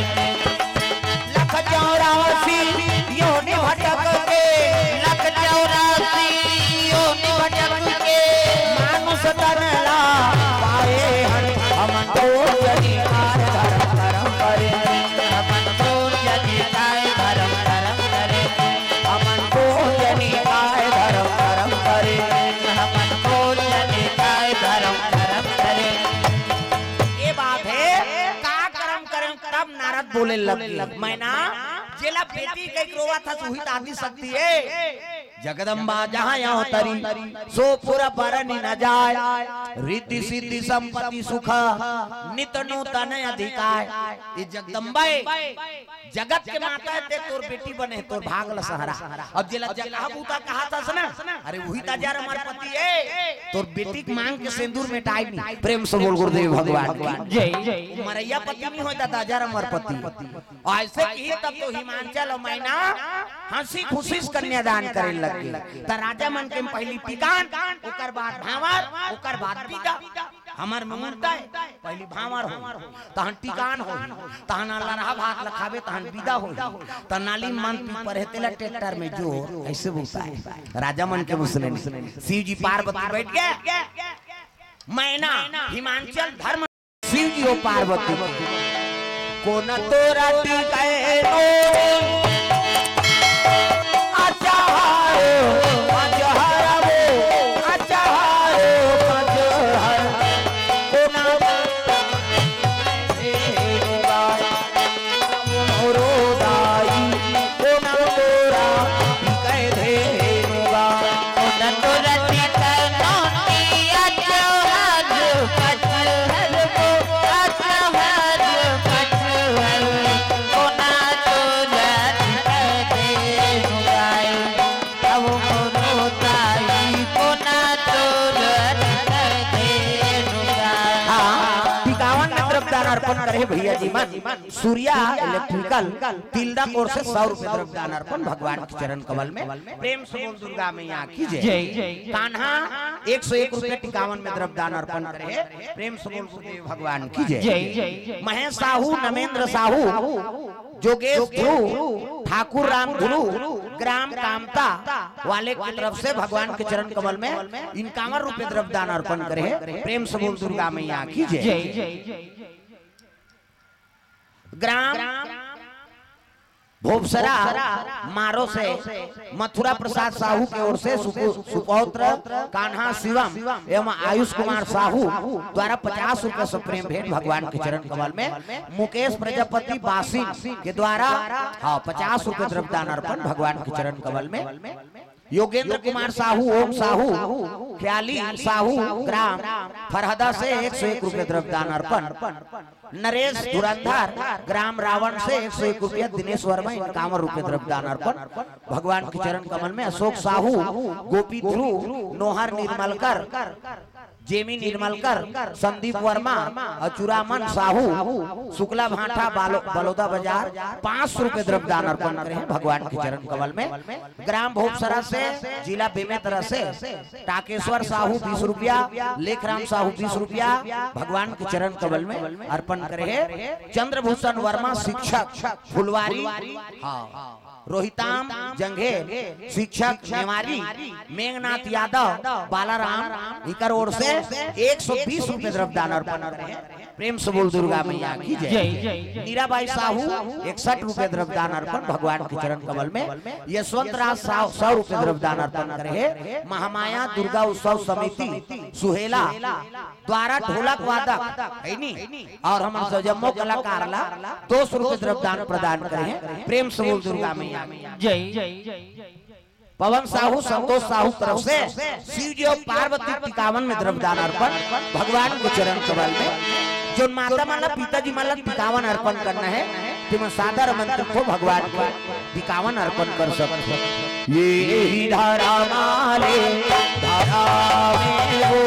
[SPEAKER 1] लख 84 योनि भटक के लख 84 योनि भटक के मानुष तनला पाए हन हमन को जनी काय धर्म करम करे बोले लग मैना जेला बेटी कई रोवा था सुहित आदि सकती है जगदम्बा जहाँ यहाँ तरी सो पूरा बरनी न जाए रिद्धि सिद्धि संपत्ति सुख नित नूतन अधिकार ये जगदम्बा जगत के माता है ते तोर बेटी बने तोर भागल सहारा अब जेला जगह बूता कहा था ना अरे वही ताजार हमार पति है तोर बेटी की मांग के सिंदूर में टाई नहीं प्रेम से बोल गुरुदेव भगवान की जय मरैया पति नहीं होता ताजार हमार पति ऐसे की तब तो हिमांचल और मैना हंसी खुशी कन्यादान करे लगे त राजा मन के पहली टिकान ओकर बाद भावर ओकर बाद पिता हमार मुहूर्त है पहली भावर हो तहन टिकान हो तहन लरहा भात लखावे तहन विदा हो त नाली मन पी पर हेतेला ट्रैक्टर में जो ऐसे बोलता है राजा मन के मुसले शिव जी पार्वती बैठ गए मैना हिमांचल धर्म शिव जी और पार्वती को न तोरा टिकाए नो अर्पण करे भैया जी मन सूर्या इलेक्ट्रिकल तिलदा कोर से 100 रुपए द्रव्य दान अर्पण भगवान के चरण कमल में। प्रेम से बोल दुर्गा मैया की जय। कान्हा 101 रुपए 51 में द्रव्य दान अर्पण करे। प्रेम से बोल सुदेव भगवान की जय। महेश साहू, नमेंद्र साहू, जोगेश ध्रुव, ठाकुर राम ध्रुव, ग्राम कामता वाले की तरफ से भगवान के चरण कमल में 51 रुपए द्रव्य दान अर्पण करे। प्रेम से बोल दुर्गा मैया की जय। ग्राम भोपसरा मारो से मथुरा प्रसाद साहू की ओर से सुपौत्र कान्हा शिवम एवं आयुष कुमार साहू द्वारा 50 रुपए से प्रेम भेंट भगवान के चरण कमल में। मुकेश प्रजापति बासी के द्वारा 50 रुपए द्रव्य दान अर्पण भगवान के चरण कमल में। योगेंद्र कुमार साहू, ओम साहू, ख्याली साहू, ग्राम फरहदा से 101 रुपए द्रव्य दान अर्पण। नरेश धुरंधर, ग्राम रावण से 101 रुपया। दिनेश वर्मा 51 रुपए द्रव्य दान अर्पण भगवान के चरण कमल में। अशोक साहू, गोपी ध्रुव, नोहर निर्मलकर, जेमी निर्मलकर, संदीप वर्मा, अचुरामन साहू, शुक्ला भाटा बलौदा बाजार 500 रुपए द्रव्य दान अर्पण करे हैं भगवान के चरण कमल में। ग्राम भोपसरा से जिला बेमेतरा से टाकेश्वर साहू 20 रुपया, लेखराम साहू 20 रुपया भगवान के चरण कमल में अर्पण करे हैं। चंद्रभूषण वर्मा शिक्षक फुलवारी, रोहिताम जंघे शिक्षक नेवारी, मेघनाथ यादव, बालाराम इकर ओर से 120 रुपए द्रव्य दान अर्पण करे। प्रेम से बोल दुर्गा मैया की जय। मीराबाई साहू 61 रुपए द्रव्य दान अर्पण भगवान के चरण कमल में। यशवंत राज 100 रुपए द्रव्य दान अर्पण करे। महामाया दुर्गा उत्सव समिति सुहेला द्वारा ढोलक वादक और हम जम्मो कलाकार 200 रुपए द्रव्य दान प्रदान करे। प्रेम से बोल दुर्गा मैया जय। पवन साहू, संतोष साहू तरफ से शिव जी और पार्वती 51 में द्रव्य दान अर्पण भगवान के चरण कमल में। जो माता माला पिताजी माला 51 अर्पण करना है तुम सादर मंत्र को भगवान को 51 अर्पण कर सकते। ये ही धारा माले धारा में वो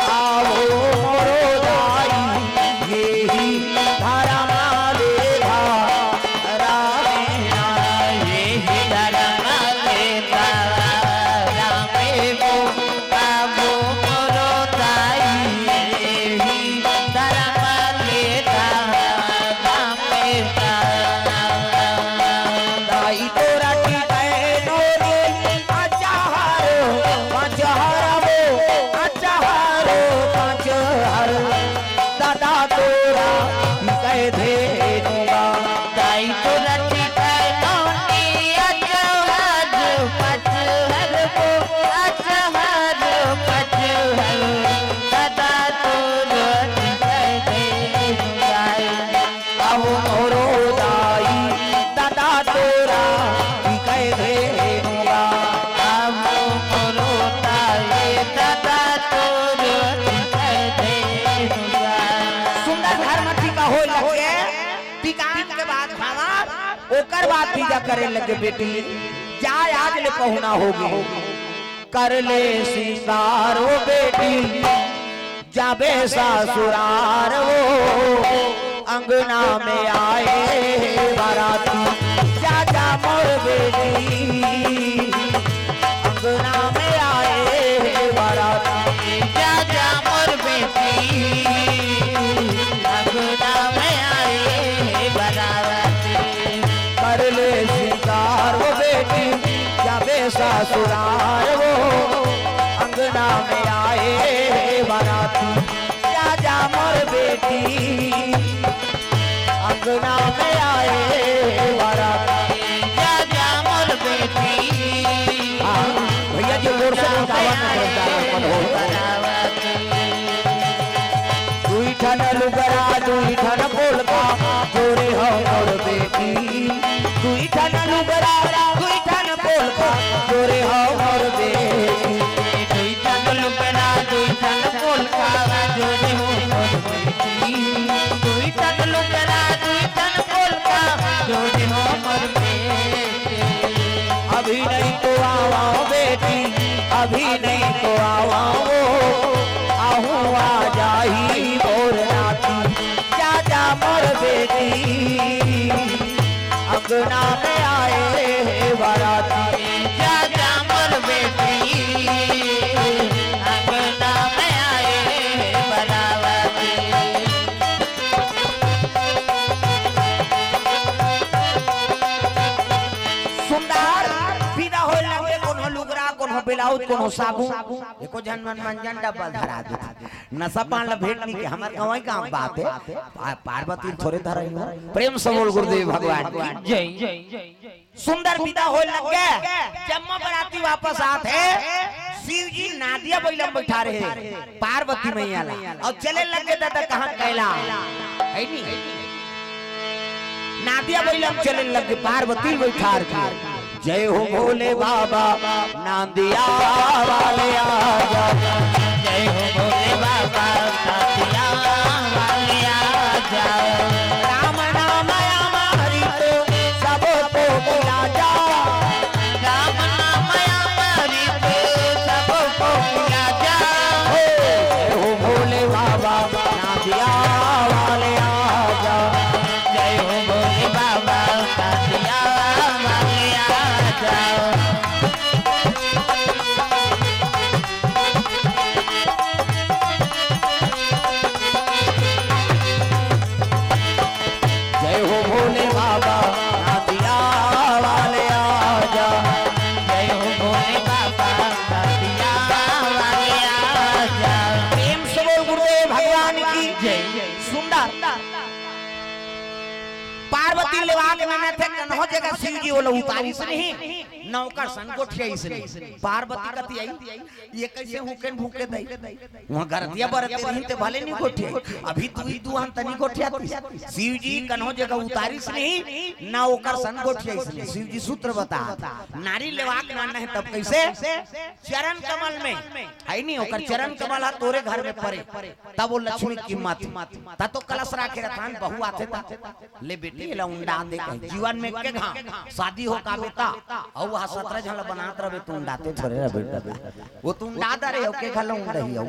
[SPEAKER 1] आओ मोरो दाई, ये ही धारा माले धारा में ये ही धारा माले धारा में वो आओ मोरो दाई, ये ही धारा माले धारा में दाई तोरा टिकाए नोरे अचाहारो अचाहारो अचाहारो अचाहारो दादा तोरा टिकाए धेनुगा दाई तोरा टिकाए नोरे अचाहारो अचाहारो अचाहारो अचाहारो दादा तोरा टिकाए धेनुगा आओ मोरो दाई दादा तोरा टिकाए धेनुगा आओ मोरो दाई दादा तोरा टिकाए धेनुगा। सुंदर धर्म टीका हो लगे टिकान के बाद खावा ओकर बाद पूजा करे लगे बेटी जाय आज ले पहुना होगी कर ले सिंगार वो बेटी जाबे ससुरार वो अंगना में आए बाराती जा जा मोर बेटी अंगना में आए बाराती जा जा मोर बेटी अंगना में आए बाराती कर ले सिंगार वो बेटी जाबे ससुरार वो अंगना में आए बाराती जा जा मोर बेटी अंगना में आए बाराती जा जा मोर बेटी। भैया जी जोर से दुई ठन लुगरा दुई ठन पोलका जोरे हो मोर बेटी दुई ठन लुगरा दुई ठन पोलका जोरे हो मोर बेटी दुई ठन लुगरा दुई ठन पोलका जोरे हो मोर बेटी दुई ठन लुगरा दुई ठन पोलका जोरे हो मोर बेटी। अभी नहीं तो आवाओ बेटी अभी नहीं तो आवाओ आहू आ जाही मोर नाती जा बाराती
[SPEAKER 2] जा जा मोर बेटी अंगना में आए बराती।
[SPEAKER 1] सुंदर विदा हो लगे कोनो लुगरा कोनो ब्लाउज कोनो साबुन एको जनमन मंजन डब्बा धरा दे नशा पान भेट नहीं के हमर गवाई का बात है पार्वती थोड़े धरई हो प्रेम से बोल गुरुदेव भगवान की
[SPEAKER 2] जय।
[SPEAKER 1] सुंदर विदा हो लगे जम्मा बराती वापस आते शिव जी नादिया बैलम बैठा रहे पार्वती मैया ला और चले लगे दादा कहां कैला है नहीं नादिया बैलम चले लगे पार्वती बैठा रखी जय हो भोले बाबा नादिया वाले आजा
[SPEAKER 2] जय हो भोले बाबा नादिया वाले आजा।
[SPEAKER 1] राम नाम अमृत सबको पिला जा
[SPEAKER 2] राम नाम अमृत सबको पिला जा।
[SPEAKER 1] जय हो भोले बाबा नादिया वाले आजा
[SPEAKER 2] जय हो भोले बाबा नादिया वाले आजा।
[SPEAKER 1] जय हो भोले बाबा नादिया वाले आजा
[SPEAKER 2] जय हो भोले बाबा नादिया वाले आजा।
[SPEAKER 1] प्रेम से बोल गुरुदेव भगवान की
[SPEAKER 2] जय।
[SPEAKER 1] सुंदर पार्वती लेवाक में थे कन्हो जगह शिव जी बोले उतारी से नहीं नौकर संकोठिया इसने पार्वती कती आई ये कैसे हुकन भूके दई वहां गरतिया बरते रही ते भले नहीं कोठिया अभी तू हम तनी कोठिया शिव जी कन्हो जगह उतारी से नहीं नौकर संकोठिया इसने शिव जी सूत्र बता नारी लेवाक मानना है तब कैसे चरण कमल में है नहीं होकर चरण कमल है तोरे घर में पड़े तब वो लक्ष्मी की मात तो कलश राखे रथान बहु आते ता ले बेटी ला उंडा दे जीवन में के घा शादी हो का बेटा औ वहां 17 झल बनात रहे तू उंडाते थोड़े रे बेटा वो तू उंडा दे रे के घल उंडही औ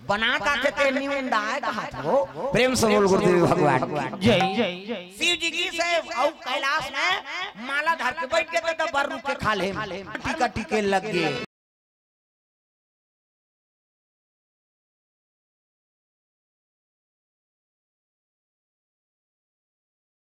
[SPEAKER 1] बना का के ते नी उंडा है कहा वो प्रेम से बोल गुरुदेव भगवान
[SPEAKER 2] जय।
[SPEAKER 1] शिव जी की से औ कैलाश में माला धर के बैठ के तो बर रुक के खा ले टीका टीके लग गए।